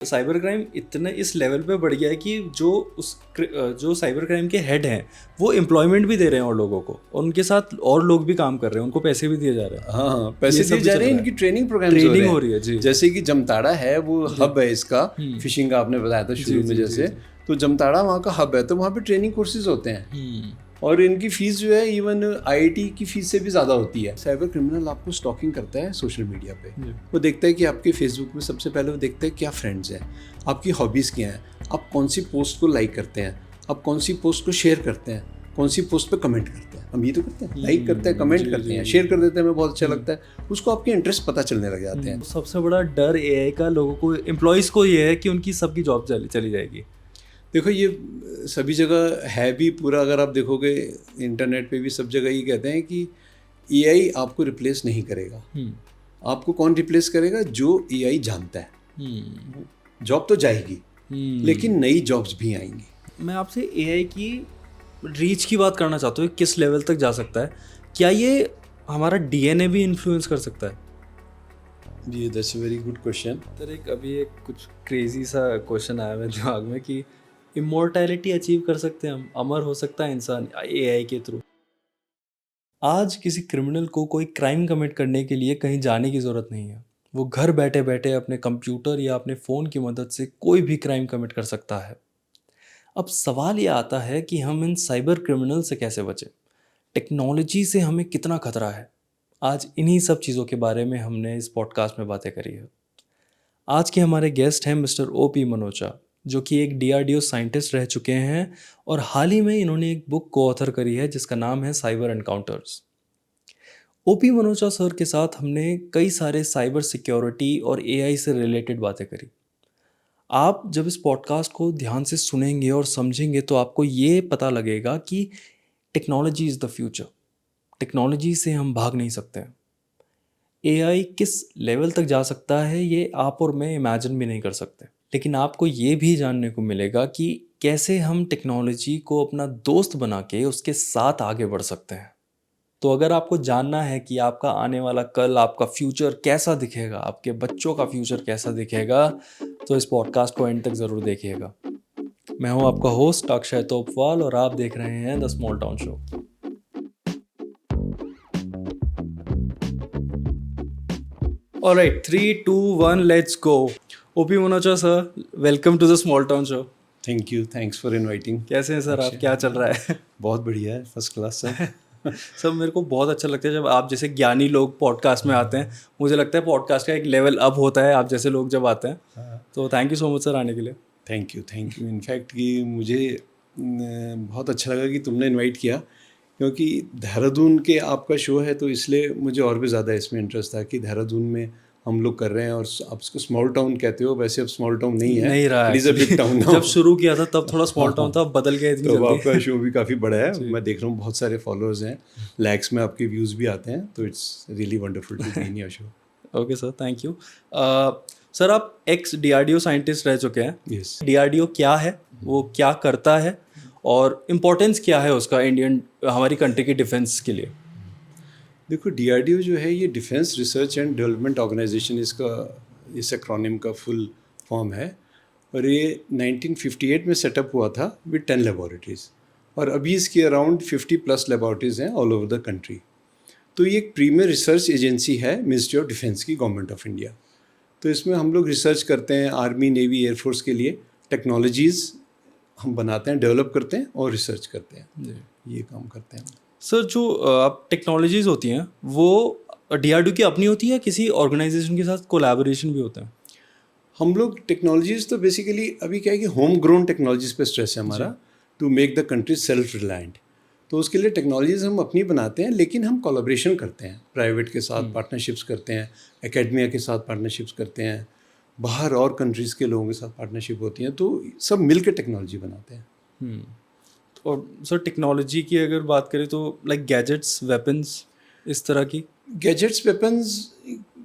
Cyber crime इतने इस level पे बढ़ गया है कि जो साइबर क्राइम के हेड हैं वो एम्प्लॉयमेंट भी दे रहे हैं और लोगों को, और उनके साथ और लोग भी काम कर रहे हैं, उनको पैसे भी दिए जा रहे हैं। हाँ, पैसे दिए जा रहे हैं, इनकी ट्रेनिंग प्रोग्राम्स हो रही है जी। जैसे कि जमताड़ा है, वो हब है इसका, फिशिंग का आपने बताया था शुरू में जैसे, तो जमताड़ा वहाँ का हब है, तो वहाँ पे ट्रेनिंग कोर्सेज होते हैं और इनकी फीस जो है इवन आईआईटी की फीस से भी ज़्यादा होती है। साइबर क्रिमिनल आपको स्टॉकिंग करता है सोशल मीडिया पे, वो देखता है कि आपके फेसबुक में सबसे पहले वो देखता है क्या फ्रेंड्स हैं, आपकी हॉबीज़ क्या हैं, आप कौन सी पोस्ट को लाइक करते हैं, आप कौन सी पोस्ट को शेयर करते हैं, कौन सी पोस्ट पे कमेंट करते हैं। हम ये तो करते हैं, लाइक करते हैं, कमेंट करते हैं, शेयर कर देते हैं, हमें बहुत अच्छा लगता है, उसको आपके इंटरेस्ट पता चलने लग जाते हैं। सबसे बड़ा डर एआई का लोगों को, एम्प्लॉयज़ को ये है कि उनकी सबकी जॉब चली जाएगी। देखो ये सभी जगह है भी पूरा, अगर आप देखोगे इंटरनेट पे भी सब जगह ये कहते हैं कि एआई आपको रिप्लेस नहीं करेगा। आपको कौन रिप्लेस करेगा? जो एआई जानता है। जॉब तो जाएगी लेकिन नई जॉब्स भी आएंगी। मैं आपसे एआई की रीच की बात करना चाहता हूँ, किस लेवल तक जा सकता है? क्या ये हमारा डीएनए भी इन्फ्लुएंस कर सकता है? ये that's a very good question. तो अभी एक कुछ क्रेजी सा क्वेश्चन आया मेरे दिमाग में कि इमोर्टैलिटी अचीव कर सकते हैं हम, अमर हो सकता है इंसान एआई के थ्रू? आज किसी क्रिमिनल को कोई क्राइम कमिट करने के लिए कहीं जाने की ज़रूरत नहीं है। वो घर बैठे बैठे अपने कंप्यूटर या अपने फ़ोन की मदद से कोई भी क्राइम कमिट कर सकता है। अब सवाल ये आता है कि हम इन साइबर क्रिमिनल से कैसे बचें? टेक्नोलॉजी से हमें कितना खतरा है? आज इन्हीं सब चीज़ों के बारे में हमने इस पॉडकास्ट में बातें करी है। आज के हमारे गेस्ट हैं मिस्टर ओ.पी. मनोचा, जो कि एक डीआरडीओ साइंटिस्ट रह चुके हैं और हाल ही में इन्होंने एक बुक को ऑथर करी है जिसका नाम है cyber encounters. OP. Manocha sir के साथ हमने कई सारे साइबर सिक्योरिटी और एआई से रिलेटेड बातें करी। आप जब इस पॉडकास्ट को ध्यान से सुनेंगे और समझेंगे तो आपको ये पता लगेगा कि technology is the future. Technology से हम भाग नहीं सकते। एआई किस लेवल तक जा सकता है ये आप और मैं इमेजिन भी नहीं कर सकते, लेकिन आपको ये भी जानने को मिलेगा कि कैसे हम टेक्नोलॉजी को अपना दोस्त बना के उसके साथ आगे बढ़ सकते हैं। तो अगर आपको जानना है कि आपका आने वाला कल, आपका फ्यूचर कैसा दिखेगा, आपके बच्चों का फ्यूचर कैसा दिखेगा, तो इस पॉडकास्ट को एंड तक ज़रूर देखिएगा। मैं हूं आपका होस्ट अक्षय तोपवाल और आप देख रहे हैं the small town show. Alright, 3, 2, 1, let's go. OP Manocha sir, welcome to the small town show. Thank you, thanks for inviting. कैसे हैं सर आप? क्या चल रहा है? बहुत बढ़िया है, फर्स्ट क्लास है। सब मेरे को बहुत अच्छा लगता है जब आप जैसे ज्ञानी लोग पॉडकास्ट में आते हैं। मुझे लगता है पॉडकास्ट का एक लेवल अप होता है आप जैसे लोग जब आते हैं। तो thank you so much sir आने के लिए। थैंक यू इनफैक्ट कि मुझे बहुत अच्छा लगा कि तुमने इनवाइट किया, क्योंकि देहरादून के आपका शो है तो इसलिए मुझे और भी ज़्यादा इसमें इंटरेस्ट था कि देहरादून में हम लोग कर रहे हैं। और आप इसको स्मॉल टाउन कहते हो, वैसे अब स्मॉल टाउन नहीं रहा है, it is a big town. जब शुरू किया था तब थोड़ा स्मॉल टाउन था, बदल गया इतनी तो जल्दी। आपका शो भी काफ़ी बड़ा है, मैं देख रहा हूँ बहुत सारे फॉलोअर्स हैं, लैक्स में आपके व्यूज़ भी आते हैं, तो it's really wonderful to be in your show. Okay sir, thank you. Sir आप एक्स डीआरडीओ साइंटिस्ट रह चुके हैं। यस। डीआरडीओ क्या है, वो क्या करता है और इम्पोर्टेंस क्या है उसका हमारी कंट्री की डिफेंस के लिए? देखो, डीआरडीओ जो है ये defence research and development organisation, इस एक्रोनिम का फुल फॉर्म है, और ये 1958 में सेटअप हुआ था विद 10 लेबॉरेटरीज़, और अभी इसकी अराउंड 50+ लेबॉरेटरीज़ हैं ऑल ओवर द कंट्री। तो ये एक प्रीमियर रिसर्च एजेंसी है मिनिस्ट्री ऑफ डिफेंस की, गवर्नमेंट ऑफ इंडिया। तो इसमें हम लोग रिसर्च करते हैं आर्मी, नेवी, एयरफोर्स के लिए टेक्नोलॉजीज़ हम बनाते हैं, डेवलप करते हैं और रिसर्च करते हैं, ये काम करते हैं। सर जो आप टेक्नोलॉजीज़ होती हैं वो डीआरडीओ की अपनी होती है, किसी ऑर्गेनाइजेशन के साथ कोलैबोरेशन भी होता है? हम लोग टेक्नोलॉजीज़ तो बेसिकली अभी क्या है कि होम ग्रोन टेक्नोलॉजीज़ पे स्ट्रेस है हमारा, to make the country self reliant. तो उसके लिए टेक्नोलॉजीज़ हम अपनी बनाते हैं, लेकिन हम कोलैबोरेशन करते हैं, प्राइवेट के साथ पार्टनरशिप्स करते हैं, एकेडमिया के साथ पार्टनरशिप्स करते हैं, बाहर और कंट्रीज़ के लोगों के साथ पार्टनरशिप होती हैं, तो सब मिल के टेक्नोलॉजी बनाते हैं। और सर टेक्नोलॉजी की अगर बात करें तो लाइक गैजेट्स, वेपन्स, इस तरह की गैजेट्स, वेपन्स,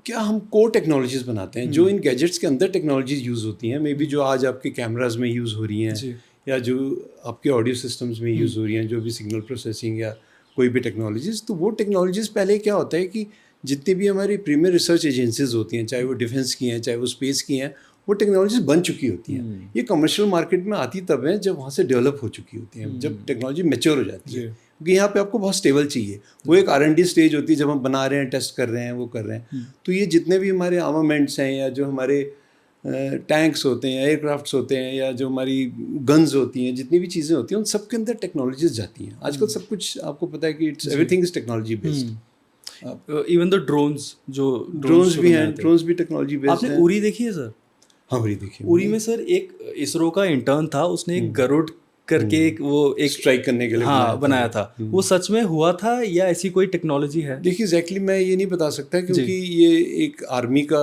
क्या हम कोर टेक्नोलॉजीज़ बनाते हैं जो इन गैजेट्स के अंदर टेक्नोलॉजीज़ यूज़ होती हैं, मे बी जो आज आपके कैमराज में यूज़ हो रही हैं या जो आपके ऑडियो सिस्टम्स में यूज़ हो रही हैं, जो भी सिग्नल प्रोसेसिंग या कोई भी टेक्नोलॉजीज़, तो वो टेक्नोलॉजीज़ पहले क्या होता है कि जितनी भी हमारी प्रीमियर रिसर्च एजेंसीज़ होती हैं, चाहे वो डिफेंस की हैं, चाहे वो स्पेस की हैं, वो टेक्नोलॉजी बन चुकी होती हैं। ये कमर्शियल मार्केट में आती तब है जब वहाँ से डेवलप हो चुकी होती हैं, जब टेक्नोलॉजी मैच्योर हो जाती है। क्योंकि यहाँ पे आपको बहुत स्टेबल चाहिए। वो एक R&D स्टेज होती है जब हम बना रहे हैं, टेस्ट कर रहे हैं, वो कर रहे हैं। तो ये जितने भी हमारे आर्मामेंट्स हैं या जो हमारे टैंक्स होते हैं, एयरक्राफ्ट्स होते हैं, या जो हमारी गन्स होती हैं, जितनी भी चीज़ें होती हैं, उन सब के अंदर टेक्नोलॉजीज जाती हैं। आजकल सब कुछ आपको पता है कि it's everything is technology based. Even the drones भी हैं, ड्रोन्स भी टेक्नोलॉजी बेस्ड हैं। आपने उरी देखी है सर? हाँ, उरी देखी। उरी में सर एक इसरो का इंटर्न था, उसने एक गरुड़ करके एक स्ट्राइक करने के लिए बनाया था। वो सच में हुआ था या ऐसी कोई टेक्नोलॉजी है? देखिए एग्जैक्टली मैं ये नहीं बता सकता क्योंकि ये एक आर्मी का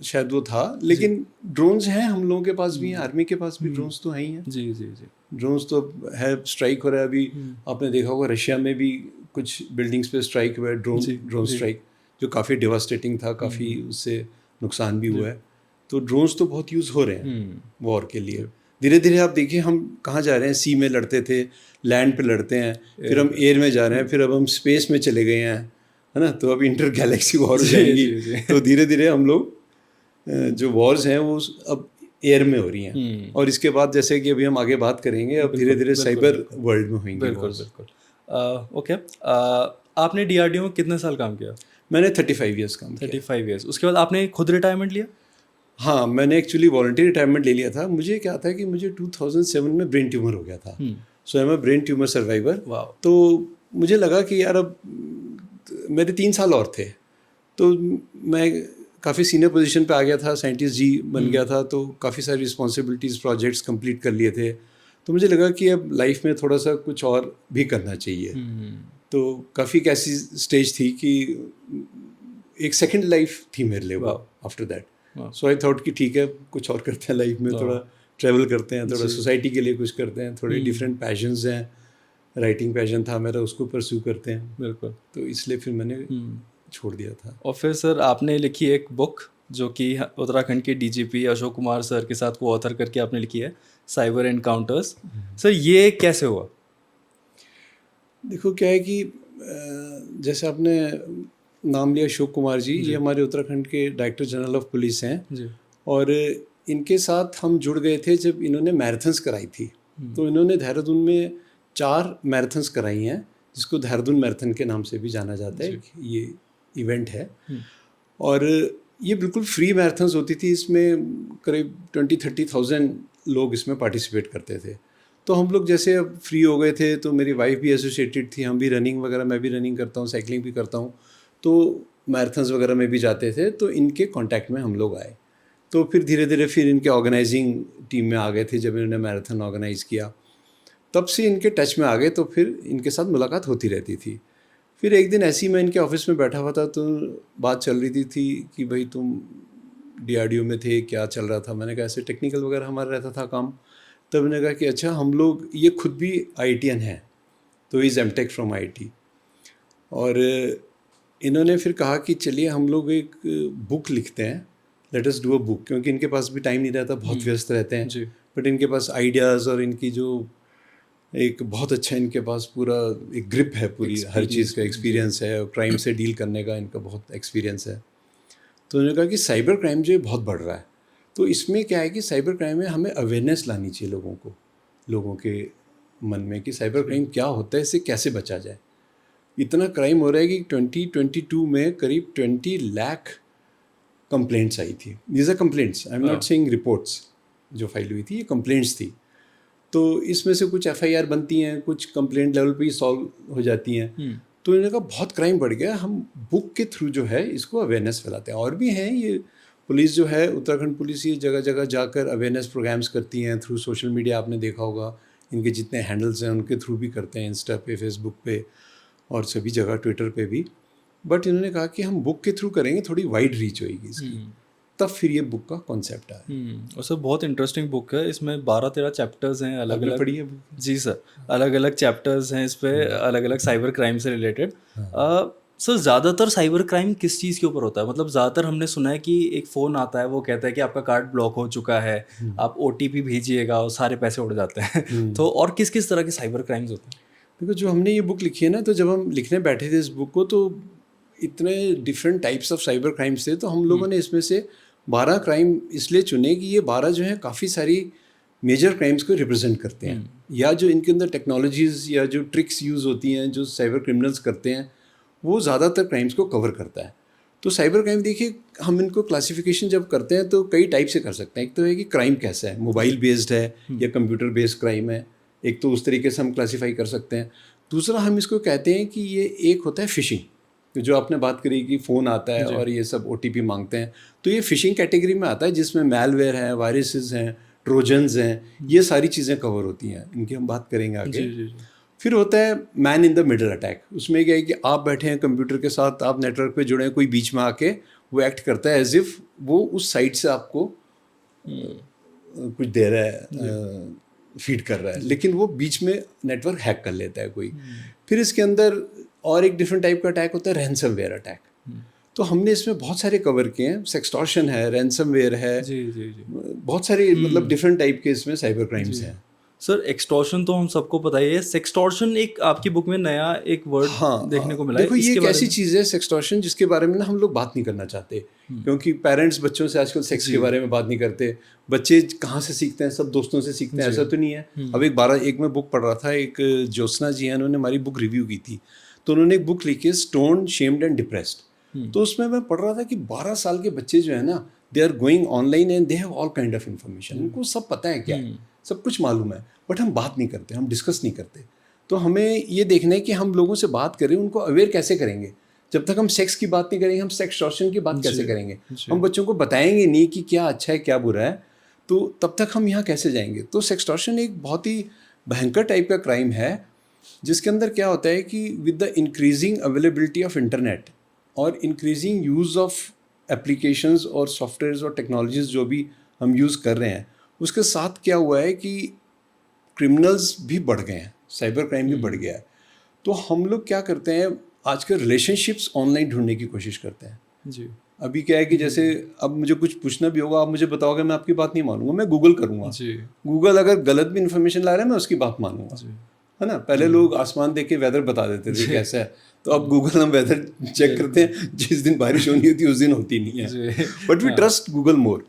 शायद वो था, लेकिन ड्रोन्स हैं हम लोगों के पास भी हैं, आर्मी के पास भी ड्रोन्स तो हैं ही हैं। जी जी जी, ड्रोन्स तो है, स्ट्राइक हो रहा है अभी। आपने देखा होगा रशिया में भी कुछ बिल्डिंग्स पे स्ट्राइक हुआ है, ड्रोन स्ट्राइक, जो काफ़ी डिवास्टेटिंग था, काफ़ी उससे नुकसान भी हुआ है। तो ड्रोन्स तो बहुत यूज़ हो रहे हैं वॉर के लिए। धीरे धीरे आप देखिए हम कहाँ जा रहे हैं। सी में लड़ते थे, लैंड पे लड़ते हैं, फिर हम एयर में जा रहे हैं, फिर अब हम स्पेस में चले गए हैं, है ना। तो अब इंटर गैलेक्सी वॉर हो जाएंगी। तो धीरे धीरे हम लोग जो वॉर्स हैं वो अब एयर में हो रही हैं। और इसके बाद जैसे कि अभी हम आगे बात करेंगे, अब धीरे धीरे साइबर वर्ल्ड में होंगे। बिल्कुल बिल्कुल। ओके, आपने DRDO में कितने साल काम किया? मैंने 35 ईयर्स काम किया। 35 ईयर्स। उसके बाद आपने खुद रिटायरमेंट लिया? हाँ, मैंने एक्चुअली वॉलंटियर रिटायरमेंट ले लिया था। मुझे क्या था कि मुझे 2007 में ब्रेन ट्यूमर हो गया था। So I am a brain tumour survivor. तो मुझे लगा कि यार अब मेरे 3 साल और थे, तो मैं काफ़ी सीनियर पोजीशन पे आ गया था, साइंटिस्ट जी बन गया था, तो काफ़ी सारी रिस्पॉन्सिबिलिटीज़, प्रोजेक्ट्स कंप्लीट कर लिए थे। तो मुझे लगा कि अब लाइफ में थोड़ा सा कुछ और भी करना चाहिए। तो काफ़ी एक ऐसी स्टेज थी कि एक सेकेंड लाइफ थी मेरे लिए वो after that. So I thought कि ठीक है, कुछ और करते हैं लाइफ में, थोड़ा ट्रैवल करते हैं, थोड़ा सोसाइटी के लिए कुछ करते हैं, थोड़े डिफरेंट पैशंस हैं। राइटिंग पैशन था मेरा, उसको परस्यू करते हैं। बिल्कुल। तो इसलिए फिर मैंने छोड़ दिया था। और फिर सर आपने लिखी एक बुक जो कि उत्तराखंड के DGP अशोक कुमार सर के साथ को ऑथर करके आपने लिखी है, साइबर एनकाउंटर्स। सर ये कैसे हुआ? देखो क्या है कि जैसे आपने नाम लिया अशोक कुमार जी, ये हमारे उत्तराखंड के डायरेक्टर जनरल ऑफ पुलिस हैं जी। और इनके साथ हम जुड़ गए थे जब इन्होंने मैराथन्स कराई थी। तो इन्होंने देहरादून में 4 मैराथन्स कराई हैं, जिसको देहरादून मैराथन के नाम से भी जाना जाता है। ये इवेंट है और ये बिल्कुल फ्री मैराथन्स होती थी। इसमें करीब 20-30,000 लोग इसमें पार्टिसिपेट करते थे। तो हम लोग जैसे अब फ्री हो गए थे, तो मेरी वाइफ भी एसोसिएटेड थी, हम भी रनिंग वगैरह, मैं भी रनिंग करता हूँ, साइकिलिंग भी करता हूँ, तो मैराथन्स वगैरह में भी जाते थे। तो इनके कांटेक्ट में हम लोग आए। तो फिर धीरे धीरे फिर इनके ऑर्गेनाइजिंग टीम में आ गए थे। जब इन्होंने मैराथन ऑर्गेनाइज़ किया तब से इनके टच में आ गए, तो फिर इनके साथ मुलाकात होती रहती थी। फिर एक दिन ऐसे ही मैं इनके ऑफिस में बैठा हुआ था, तो बात चल रही थी कि भाई तुम DRDO में थे, क्या चल रहा था? मैंने कहा ऐसे टेक्निकल वगैरह हमारा रहता था काम। तब मैंने कहा कि अच्छा, हम लोग, ये खुद भी IITian हैं, तो इज़ MTech फ्रॉम IIT। और इन्होंने फिर कहा कि चलिए हम लोग एक बुक लिखते हैं, let us do a book. क्योंकि इनके पास भी टाइम नहीं रहता, बहुत व्यस्त रहते हैं जी। बट इनके पास आइडियाज़ और इनकी जो एक बहुत अच्छा इनके पास पूरा एक ग्रिप है, पूरी हर चीज़ का एक्सपीरियंस है, और क्राइम से डील करने का इनका बहुत एक्सपीरियंस है। तो उन्होंने कहा कि साइबर क्राइम जो बहुत बढ़ रहा है, तो इसमें क्या है कि साइबर क्राइम में हमें अवेयरनेस लानी चाहिए लोगों के मन में कि साइबर क्राइम क्या होता है, इससे कैसे बचा जाए। इतना क्राइम हो रहा है कि 2022 में करीब 20 लाख कंप्लेंट्स आई थी। These are complaints, I am not saying reports. जो फाइल हुई थी ये कंप्लेंट्स थी। तो इसमें से कुछ FIR बनती हैं, कुछ कंप्लेंट लेवल पे ही सॉल्व हो जाती हैं। तो इन्होंने कहा बहुत क्राइम बढ़ गया, हम बुक के थ्रू जो है इसको अवेयरनेस फैलाते हैं। और भी हैं, ये पुलिस जो है, उत्तराखंड पुलिस, ये जगह जगह जाकर अवेयरनेस प्रोग्राम्स करती हैं थ्रू सोशल मीडिया। आपने देखा होगा इनके जितने हैंडल्स हैं उनके थ्रू भी करते हैं, इंस्टा पे, फेसबुक पे और सभी जगह, ट्विटर पे भी। बट इन्होंने कहा कि हम बुक के थ्रू करेंगे, थोड़ी वाइड रीच होएगी इसकी। तब फिर ये बुक का कॉन्सेप्ट आया। और सर बहुत इंटरेस्टिंग बुक है, इसमें 12-13 चैप्टर्स हैं अलग अलग। पढ़ी है जी सर, अलग अलग चैप्टर्स हैं इस पे, अलग अलग साइबर क्राइम से रिलेटेड। सर ज़्यादातर साइबर क्राइम किस चीज़ के ऊपर होता है? मतलब ज़्यादातर हमने सुना है कि एक फ़ोन आता है, वो कहता है कि आपका कार्ड ब्लॉक हो चुका है, आप OTP भेजिएगा और सारे पैसे उड़ जाते हैं। तो और किस किस तरह के साइबर क्राइम्स होते हैं? देखो, जो हमने ये बुक लिखी है ना, तो जब हम लिखने बैठे थे इस बुक को, तो इतने different types of cyber crimes थे, तो हम लोगों ने इसमें से 12 क्राइम इसलिए चुने कि ये 12 जो है काफ़ी सारी मेजर क्राइम्स को रिप्रेजेंट करते हैं, या जो इनके अंदर टेक्नोलॉजीज़ या जो ट्रिक्स यूज़ होती हैं जो साइबर क्रिमिनल्स करते हैं वो ज़्यादातर क्राइम्स को कवर करता है। तो साइबर क्राइम देखिए, हम इनको क्लासिफिकेशन जब करते हैं तो कई टाइप से कर सकते हैं। एक तो है कि क्राइम कैसा है, मोबाइल बेस्ड है या कंप्यूटर बेस्ड क्राइम है, एक तो उस तरीके से हम क्लासीफाई कर सकते हैं। दूसरा हम इसको कहते हैं कि ये एक होता है फिशिंग, जो आपने बात करी कि फ़ोन आता है और ये सब OTP मांगते हैं, तो ये फिशिंग कैटेगरी में आता है जिसमें मैलवेयर है, वायरसेस हैं, ट्रोजन्स हैं, ये सारी चीज़ें कवर होती हैं, इनकी हम बात करेंगे आगे। फिर होता है man in the middle attack. उसमें क्या है कि आप बैठे हैं कंप्यूटर के साथ, आप नेटवर्क पे जुड़े हैं, कोई बीच में आके वो एक्ट करता है एज इफ वो उस साइड से आपको कुछ दे रहा है, फीड कर रहा है, लेकिन वो बीच में नेटवर्क हैक कर लेता है कोई। फिर इसके अंदर और एक डिफरेंट टाइप का अटैक होता है रैंसमवेयर अटैक। तो हमने इसमें बहुत सारे कवर किए हैं, सेक्सटॉर्शन है, रैंसमवेयर है, बहुत सारे मतलब डिफरेंट टाइप के इसमें साइबर क्राइम्स हैं। सर एक्सटॉर्शन तो हम सबको पता ही है, सेक्सटॉर्शन एक आपकी बुक में नया एक वर्ड देखने को मिला है। देखो ये एक ऐसी चीज़ है सेक्सटॉर्शन जिसके बारे में ना हम लोग बात नहीं करना चाहते, क्योंकि पेरेंट्स बच्चों से आजकल सेक्स के बारे में बात नहीं करते। बच्चे कहाँ से सीखते हैं, सब दोस्तों से सीखते हैं, ऐसा तो नहीं है। अब एक मैं बुक पढ़ रहा था, एक ज्योत्सना जी हैं, उन्होंने हमारी बुक रिव्यू की थी, तो उन्होंने एक बुक लिखी है स्टोन्ड, शेम्ड एंड डिप्रेस्ड। तो उसमें मैं पढ़ रहा था कि 12 साल के बच्चे जो है ना, they are going online and they have all kind of information, उनको सब पता है, क्या सब कुछ मालूम है, बट हम बात नहीं करते, हम डिस्कस नहीं करते। तो हमें ये देखना है कि हम लोगों से बात करें, उनको अवेयर कैसे करेंगे। जब तक हम सेक्स की बात नहीं करेंगे, हम सेक्सटॉर्शन की बात कैसे करेंगे, हम बच्चों को बताएंगे नहीं कि क्या अच्छा है क्या बुरा है, तो तब तक हम यहाँ कैसे जाएंगे। तो सेक्सटॉर्शन एक बहुत ही भयंकर टाइप का क्राइम है, जिसके अंदर क्या होता है कि with the increasing availability of internet और इंक्रीजिंग यूज़ ऑफ एप्लीकेशंस और सॉफ्टवेयर्स और टेक्नोलॉजीज़ जो भी हम यूज़ कर रहे हैं, उसके साथ क्या हुआ है कि क्रिमिनल्स भी बढ़ गए हैं, साइबर क्राइम भी बढ़ गया है। तो हम लोग क्या करते हैं, आजकल रिलेशनशिप्स ऑनलाइन ढूंढने की कोशिश करते हैं जी। अभी क्या है कि जैसे अब मुझे कुछ पूछना भी होगा, आप मुझे बताओगे, मैं आपकी बात नहीं मानूंगा, मैं गूगल करूंगा। गूगल अगर गलत भी इन्फॉर्मेशन ला रहा है, मैं उसकी बात मानूंगा, है ना। पहले लोग आसमान देख के वेदर बता देते थे कैसा है, तो अब गूगल हम वेदर चेक करते हैं, जिस दिन बारिश होनी होती है उस दिन होती नहीं है, बट वी ट्रस्ट गूगल मोर।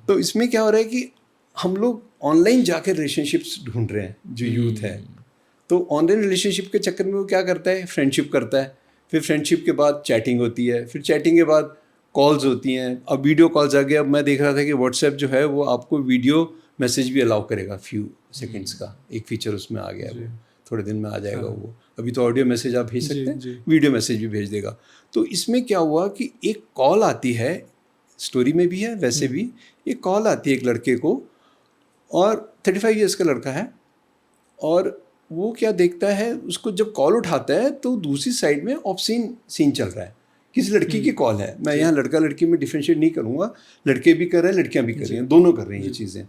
तो इसमें क्या हो रहा है कि हम लोग ऑनलाइन जाकर रिलेशनशिप्स ढूंढ रहे हैं, जो यूथ है। तो ऑनलाइन रिलेशनशिप के चक्कर में वो क्या करता है, फ्रेंडशिप करता है, फिर फ्रेंडशिप के बाद चैटिंग होती है, फिर चैटिंग के बाद कॉल्स होती हैं, अब वीडियो कॉल्स आ गए। अब मैं देख रहा था कि व्हाट्सएप जो है वो आपको वीडियो मैसेज भी अलाउ करेगा, फ्यू सेकेंड्स का एक फीचर उसमें आ गया है, वो थोड़े दिन में आ जाएगा। वो अभी तो ऑडियो मैसेज आप भेज सकते हैं, वीडियो मैसेज भी भेज देगा। तो इसमें क्या हुआ कि एक कॉल आती है, स्टोरी में भी है वैसे भी, एक कॉल आती है एक लड़के को, और 35 ईयर्स का लड़का है, और वो क्या देखता है, उसको जब कॉल उठाता है तो दूसरी साइड में ऑब्सीन सीन चल रहा है, किसी लड़की की कॉल है। मैं यहाँ लड़का लड़की में डिफरेंशिएट नहीं करूँगा, लड़के भी कर रहे हैं, लड़कियाँ भी कर रही हैं, दोनों कर रही हैं ये चीज़ें।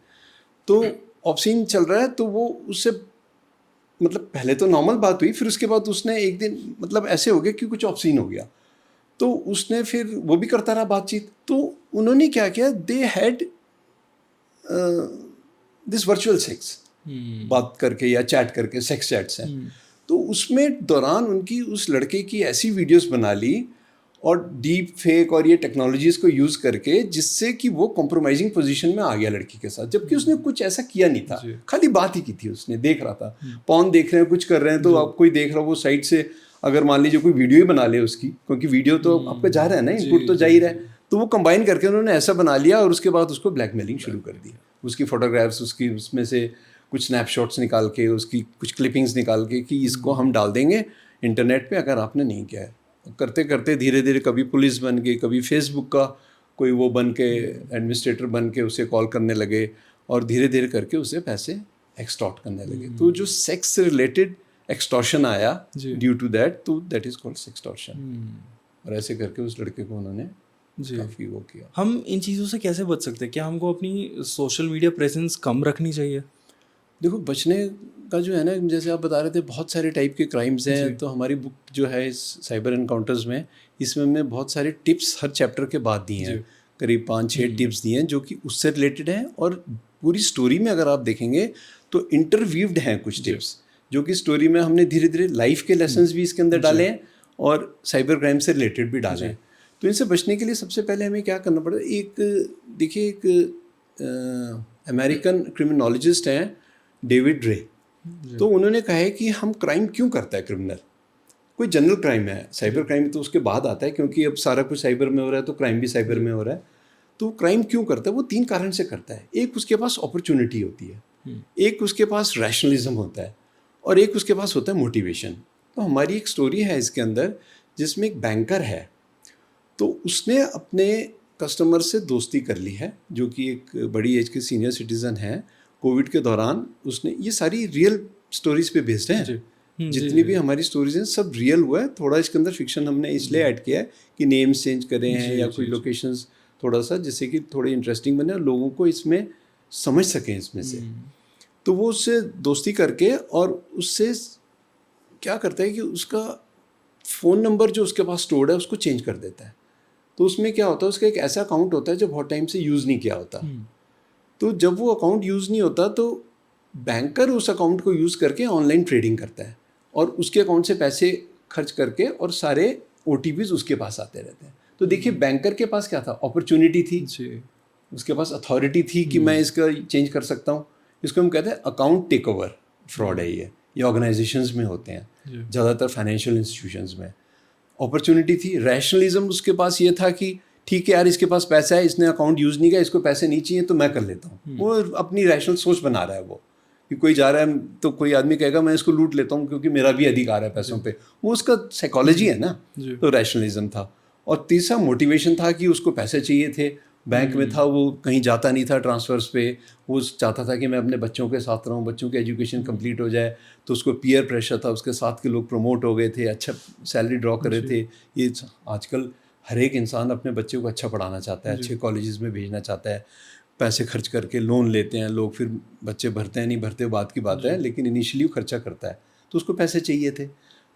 तो ऑब्सीन चल रहा है, तो वो उससे मतलब पहले तो नॉर्मल बात हुई, फिर उसके बाद उसने एक दिन मतलब ऐसे हो गया कि कुछ ऑब्सीन हो गया, तो उसने फिर वो भी करता रहा बातचीत। तो उन्होंने क्या किया, they had this virtual sex, बात करके या चैट करके, सेक्स चैट्स हैं। तो उसमें दौरान उनकी उस लड़के की ऐसी वीडियोस बना ली और डीप फेक और ये टेक्नोलॉजीज़ को यूज़ करके, जिससे कि वो कॉम्प्रोमाइजिंग पोजीशन में आ गया लड़की के साथ, जबकि उसने कुछ ऐसा किया नहीं था, खाली बात ही की थी। उसने देख रहा था, पॉर्न देख रहे हैं, कुछ कर रहे हैं, तो आप कोई देख रहा हो वो साइड से, अगर मान लीजिए कोई वीडियो ही बना ले उसकी, क्योंकि वीडियो तो आपका जा रहा है ना, इनपुट तो जा ही रहा है, तो वो कंबाइन करके उन्होंने ऐसा बना लिया और उसके बाद उसको ब्लैकमेलिंग शुरू कर दी। उसकी फोटोग्राफ्स, उसकी उसमें से कुछ स्नैपशॉट्स निकाल के, उसकी कुछ क्लिपिंग्स निकाल के कि इसको हम डाल देंगे इंटरनेट पे अगर आपने नहीं किया है। करते करते धीरे धीरे कभी पुलिस बन गई, कभी फेसबुक का कोई वो बन के एडमिनिस्ट्रेटर बन के उसे कॉल करने लगे, और धीरे धीरे करके उसे पैसे एक्सटॉर्ट करने लगे। तो जो सेक्स से रिलेटेड एक्सटॉर्शन आया ड्यू टू दैट, तो दैट इज़ कॉल्ड सेक्सटॉर्शन। और ऐसे करके उस लड़के को उन्होंने काफ़ी वो किया। हम इन चीज़ों से कैसे बच सकते हैं? क्या हमको अपनी सोशल मीडिया प्रेजेंस कम रखनी चाहिए? देखो, बचने का जो है ना, जैसे आप बता रहे थे बहुत सारे टाइप के क्राइम्स हैं, तो हमारी बुक जो है इस साइबर एनकाउंटर्स में, इसमें हमने बहुत सारे टिप्स हर चैप्टर के बाद दिए हैं, करीब 5-6 टिप्स दिए हैं जो कि उससे रिलेटेड हैं। और पूरी स्टोरी में अगर आप देखेंगे तो इंटरव्यूव्ड हैं कुछ टिप्स, जो कि स्टोरी में हमने धीरे धीरे लाइफ के लेसन्स भी इसके अंदर डाले हैं और साइबर क्राइम से रिलेटेड भी डाले हैं। तो इनसे बचने के लिए सबसे पहले हमें क्या करना पड़ता है, देखिए एक अमेरिकन क्रिमिनोलॉजिस्ट हैं डेविड रे, तो उन्होंने कहा है कि हम क्राइम क्यों करता है क्रिमिनल, कोई जनरल क्राइम है, साइबर क्राइम तो उसके बाद आता है, क्योंकि अब सारा कुछ साइबर में हो रहा है तो क्राइम भी साइबर में हो रहा है। तो क्राइम क्यों करता है, वो 3 कारण से करता है। एक, उसके पास अपॉर्चुनिटी होती है, एक उसके पास रैशनलिज्म होता है, और एक उसके पास होता है मोटिवेशन। तो हमारी एक स्टोरी है इसके अंदर जिसमें एक बैंकर है, तो उसने अपने कस्टमर से दोस्ती कर ली है, जो कि एक बड़ी एज के सीनियर सिटीज़न हैं। कोविड के दौरान उसने, ये सारी रियल स्टोरीज पे बेस्ड हैं, जितनी भी हमारी स्टोरीज हैं सब रियल हुआ है। थोड़ा इसके अंदर फिक्शन हमने इसलिए ऐड किया है कि नेम्स चेंज करे हैं या कोई लोकेशंस थोड़ा सा, जिससे कि थोड़ी इंटरेस्टिंग बने और लोगों को इसमें समझ सकें इसमें से। तो वो उससे दोस्ती करके और उससे क्या करता है कि उसका फ़ोन नंबर जो उसके पास स्टोर्ड है उसको चेंज कर देता है। तो उसमें क्या होता है, उसका एक ऐसा अकाउंट होता है जो बहुत टाइम से यूज़ नहीं किया होता। तो जब वो अकाउंट यूज़ नहीं होता तो बैंकर उस अकाउंट को यूज़ करके ऑनलाइन ट्रेडिंग करता है और उसके अकाउंट से पैसे खर्च करके, और सारे OTPs उसके पास आते रहते हैं। तो देखिए बैंकर के पास क्या था, अपॉर्चुनिटी थी, उसके पास अथॉरिटी थी कि मैं इसका चेंज कर सकता हूँ। इसको हम कहते हैं अकाउंट टेक ओवर फ्रॉड है ये ऑर्गेनाइजेशंस में होते हैं, ज़्यादातर फाइनेंशियल इंस्टीट्यूशंस में। अपॉर्चुनिटी थी, रैशनलिज्म उसके पास ये था कि ठीक है यार, इसके पास पैसा है, इसने अकाउंट यूज़ नहीं किया, इसको पैसे नहीं चाहिए तो मैं कर लेता हूँ। वो अपनी रैशनल सोच बना रहा है वो, कि कोई जा रहा है तो कोई आदमी कहेगा मैं इसको लूट लेता हूँ क्योंकि मेरा भी अधिकार है पैसों पे, वो उसका साइकोलॉजी है ना। तो रैशनलिज्म था। और तीसरा मोटिवेशन था कि उसको पैसे चाहिए थे, बैंक में था, वो कहीं जाता नहीं था ट्रांसफ़र्स पे, वो चाहता था कि मैं अपने बच्चों के साथ रहूँ, बच्चों की एजुकेशन कंप्लीट हो जाए। तो उसको पीयर प्रेशर था, उसके साथ के लोग प्रमोट हो गए थे, अच्छा सैलरी ड्रॉ कर रहे थे। ये आजकल हर एक इंसान अपने बच्चे को अच्छा पढ़ाना चाहता है, अच्छे कॉलेजेस में भेजना चाहता है, पैसे खर्च करके लोन लेते हैं लोग, फिर बच्चे भरते हैं नहीं भरते बात की बात है, लेकिन इनिशियली वो खर्चा करता है, तो उसको पैसे चाहिए थे।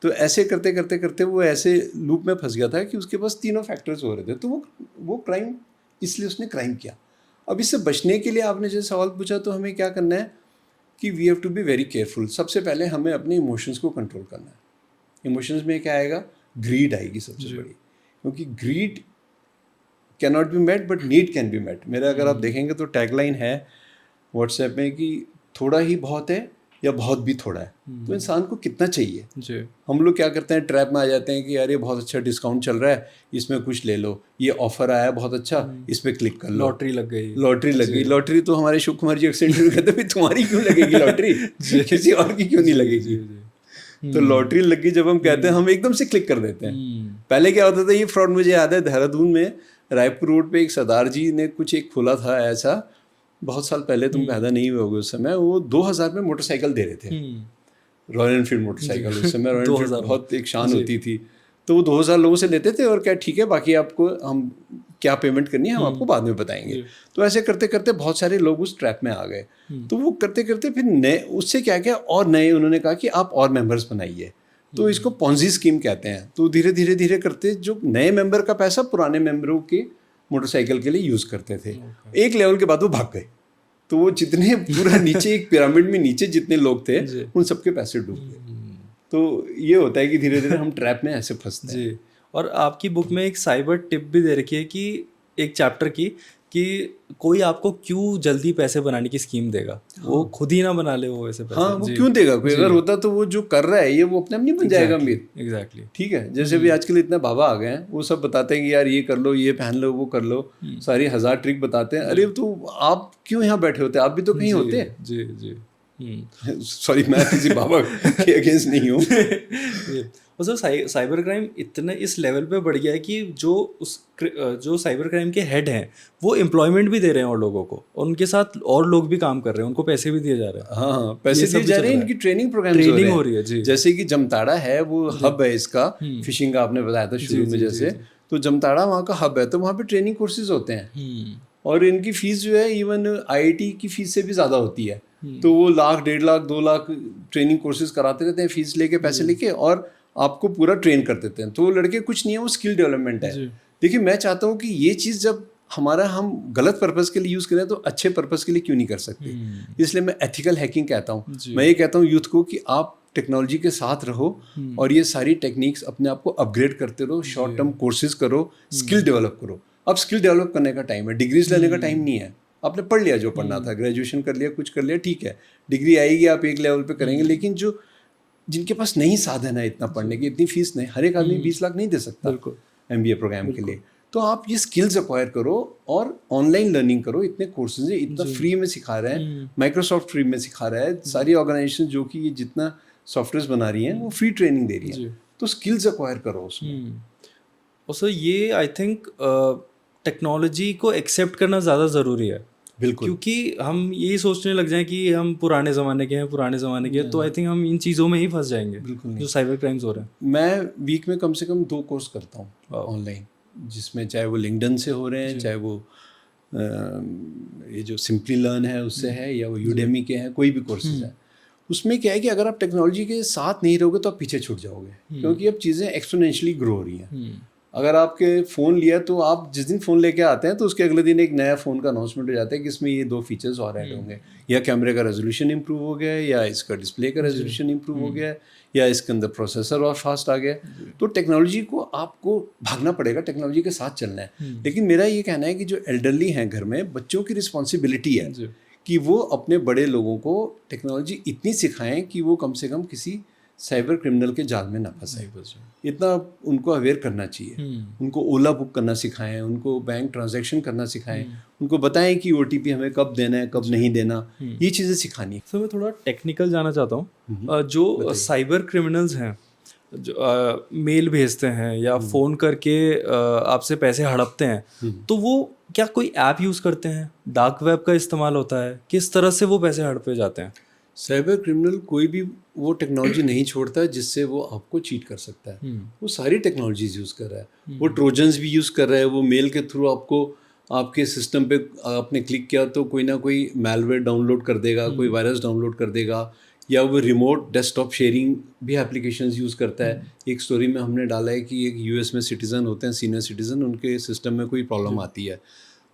तो ऐसे करते करते करते वो ऐसे लूप में फंस गया था कि उसके पास तीनों फैक्टर्स हो रहे थे, तो वो क्राइम, इसलिए उसने क्राइम किया। अब इससे बचने के लिए आपने जैसे सवाल पूछा, तो हमें क्या करना है कि we have to be very careful. सबसे पहले हमें अपने इमोशंस को कंट्रोल करना है। इमोशंस में क्या आएगा, ग्रीड आएगी सबसे बड़ी, क्योंकि greed can not be met but need can be met. मेरा अगर आप देखेंगे तो टैगलाइन है व्हाट्सएप में कि थोड़ा ही बहुत है या बहुत भी थोड़ा है। तो इंसान को कितना चाहिए जी। हम लोग क्या करते हैं, ट्रैप में आ जाते हैं कि यार ये बहुत अच्छा डिस्काउंट चल रहा है, इसमें कुछ ले लो, ये ऑफर आया बहुत अच्छा, इस पर क्लिक कर लो, लॉटरी लग गई। लॉटरी तो हमारे शिव कुमार जी एक्सीडेंट कहते हैं तुम्हारी क्यों लगेगी लॉटरी, किसी और की क्यों नहीं लगेगी। तो लॉटरी लग गई जब हम कहते हैं, हम एकदम से क्लिक कर देते हैं। पहले क्या होता था, ये फ्रॉड मुझे याद है, देहरादून में रायपुर रोड पे एक सरदार जी ने कुछ एक खोला था ऐसा, बहुत साल पहले, तुम पैदा नहीं हुए होगे उस समय। वो 2000 में मोटरसाइकिल दे रहे थे, रॉयल एनफील्ड मोटरसाइकिल। उस समय रॉयल एनफील्ड बहुत एक शान होती थी। तो वो 2000 लोगों से लेते थे और क्या ठीक है, बाकी आपको हम क्या पेमेंट करनी है हम आपको बाद में बताएंगे। तो ऐसे करते करते बहुत सारे लोग उस ट्रैप में आ गए। तो वो करते करते फिर नए, उससे क्या क्या और नए, उन्होंने कहा कि आप और मेंबर्स बनाइए, तो इसको पॉन्जी स्कीम कहते हैं। तो धीरे धीरे धीरे करते जो नए मेंबर का पैसा पुराने मेंबरों के मोटरसाइकिल के लिए यूज़ करते थे। एक लेवल के बाद वो भाग गए, तो वो जितने पूरा नीचे एक पिरामिड में नीचे जितने लोग थे उन सबके पैसे डूब गए। तो ये होता है कि धीरे धीरे हम ट्रैप में ऐसे फंसते हैं। और आपकी बुक में एक साइबर टिप भी दे रखी है कि एक चैप्टर की, कि कोई आपको क्यों जल्दी पैसे बनाने की स्कीम देगा, वो खुद ही ना बना ले वो ऐसे पैसे। हाँ, वो क्यों देगा, कोई अगर होता तो वो जो कर रहा है ये वो अपने आप नहीं बन जाएगा अमीर। एग्जैक्टली ठीक है। जैसे भी आजकल इतने बाबा आ गए हैं, वो सब बताते हैं कि यार ये कर लो, ये पहन लो, वो कर लो, सारी 1000 ट्रिक बताते हैं। अरे तो आप क्यों यहाँ बैठे होते, आप भी तो कहीं होते हैं। जी जी सॉरी, मैं किसी बाबा के अगेंस्ट नहीं हूँ। और साइबर क्राइम इतने इस लेवल पे बढ़ गया है कि जो साइबर क्राइम के हेड हैं वो एम्प्लॉयमेंट भी दे रहे हैं और लोगों को, और उनके साथ और लोग भी काम कर रहे हैं, उनको पैसे भी दिए जा रहे हैं। हाँ, पैसे दिए जा रहे हैं, इनकी ट्रेनिंग प्रोग्राम हो रही है जी। जैसे कि जमताड़ा है, वो हब है इसका, फिशिंग का आपने बताया था शुरू में जैसे, तो जमताड़ा वहाँ का हब है, तो वहाँ पे ट्रेनिंग कोर्सेज होते हैं और इनकी फीस जो है इवन IIT की फीस से भी ज़्यादा होती है। तो वो 1,00,000, 1.5 लाख, 2 लाख ट्रेनिंग कोर्सेज कराते रहते हैं, फीस लेके, पैसे लेके, और आपको पूरा ट्रेन कर देते हैं। तो वो लड़के कुछ नहीं है, वो स्किल डेवलपमेंट है। देखिए मैं चाहता हूँ कि ये चीज़ जब हम गलत पर्पज़ के लिए यूज़ करें तो अच्छे पर्पज़ के लिए क्यों नहीं कर सकते। इसलिए मैं एथिकल हैकिंग कहता हूँ। मैं ये कहता हूँ यूथ को कि आप टेक्नोलॉजी के साथ रहो और ये सारी टेक्निक्स अपने आप को अपग्रेड करते रहो, शॉर्ट टर्म कोर्सेज करो, स्किल डेवलप करो। अब स्किल डेवलप करने का टाइम है, डिग्रीज लेने का टाइम नहीं है। आपने पढ़ लिया जो पढ़ना था, ग्रेजुएशन कर लिया, कुछ कर लिया, ठीक है, डिग्री आएगी, आप एक लेवल पे करेंगे। लेकिन जो जिनके पास नहीं साधन है इतना पढ़ने की, इतनी फीस नहीं, हर एक आदमी 20 लाख नहीं दे सकता MBA प्रोग्राम के लिए। तो आप ये स्किल्स एक्वायर करो और ऑनलाइन लर्निंग करो। इतने कोर्सेज हैं, इतना फ्री में सिखा रहे हैं, माइक्रोसॉफ्ट फ्री में सिखा रहा है, सारी ऑर्गेनाइजेशन जो कि ये जितना सॉफ्टवेयर बना रही हैं वो फ्री ट्रेनिंग दे रही है। तो स्किल्स एक्वायर करो उसमें। और सर ये आई थिंक टेक्नोलॉजी को एक्सेप्ट करना ज़्यादा ज़रूरी है। बिल्कुल, क्योंकि हम यही सोचने लग जाएं कि हम पुराने ज़माने के हैं, पुराने ज़माने के, तो आई थिंक हम इन चीज़ों में ही फंस जाएंगे जो साइबर क्राइम्स हो रहे हैं। मैं वीक में कम से कम 2 कोर्स करता हूँ ऑनलाइन, जिसमें चाहे वो लिंक्डइन से हो रहे हैं, चाहे वो ये जो सिंपली लर्न है उससे है, या वो यूडेमी के हैं, कोई भी कोर्सेज है। उसमें क्या है कि अगर आप टेक्नोलॉजी के साथ नहीं रहोगे तो आप पीछे छूट जाओगे, क्योंकि अब चीज़ें एक्सपोनेंशियली ग्रो हो रही हैं। अगर आपके फ़ोन लिया तो आप जिस दिन फ़ोन लेके आते हैं तो उसके अगले दिन एक नया फ़ोन का अनाउंसमेंट हो जाता है कि इसमें ये 2 फीचर्स और ऐड होंगे, या कैमरे का रेजोल्यूशन इंप्रूव हो गया है, या इसका डिस्प्ले का रेजोल्यूशन इंप्रूव हो गया है, या इसके अंदर प्रोसेसर और फास्ट आ गया। तो टेक्नोलॉजी को आपको भागना पड़ेगा, टेक्नोलॉजी के साथ चलना है। लेकिन मेरा ये कहना है कि जो एल्डरली हैं घर में, बच्चों की रिस्पॉन्सिबिलिटी है कि वो अपने बड़े लोगों को टेक्नोलॉजी इतनी सिखाएं कि वो कम से कम किसी साइबर क्रिमिनल के जाल में ना फंसे। इतना उनको अवेयर करना चाहिए। उनको ओला बुक करना सिखाएं, उनको बैंक ट्रांजैक्शन करना सिखाएं, उनको बताएं कि OTP हमें कब देना है, कब नहीं देना, ये चीज़ें सिखानी है। सर मैं थोड़ा टेक्निकल जाना चाहता हूँ। जो साइबर क्रिमिनल्स हैं, जो मेल भेजते हैं या फ़ोन करके आपसे पैसे हड़पते हैं, तो वो क्या कोई ऐप यूज़ करते हैं, डार्क वेब का इस्तेमाल होता है, किस तरह से वो पैसे हड़पे जाते हैं? साइबर क्रिमिनल कोई भी वो टेक्नोलॉजी नहीं छोड़ता है जिससे वो आपको चीट कर सकता है। वो सारी टेक्नोलॉजीज यूज़ कर रहा है। वो ट्रोजन्स भी यूज़ कर रहा है। वो मेल के थ्रू आपको आपके सिस्टम पे आपने क्लिक किया तो कोई ना कोई मैलवेयर डाउनलोड कर देगा, कोई वायरस डाउनलोड कर देगा, या वो रिमोट डेस्कटॉप शेयरिंग भी एप्लीकेशंस यूज़ करता है। एक स्टोरी में हमने डाला है कि एक US में सिटीज़न होते हैं, सीनियर सिटीज़न, उनके सिस्टम में कोई प्रॉब्लम आती है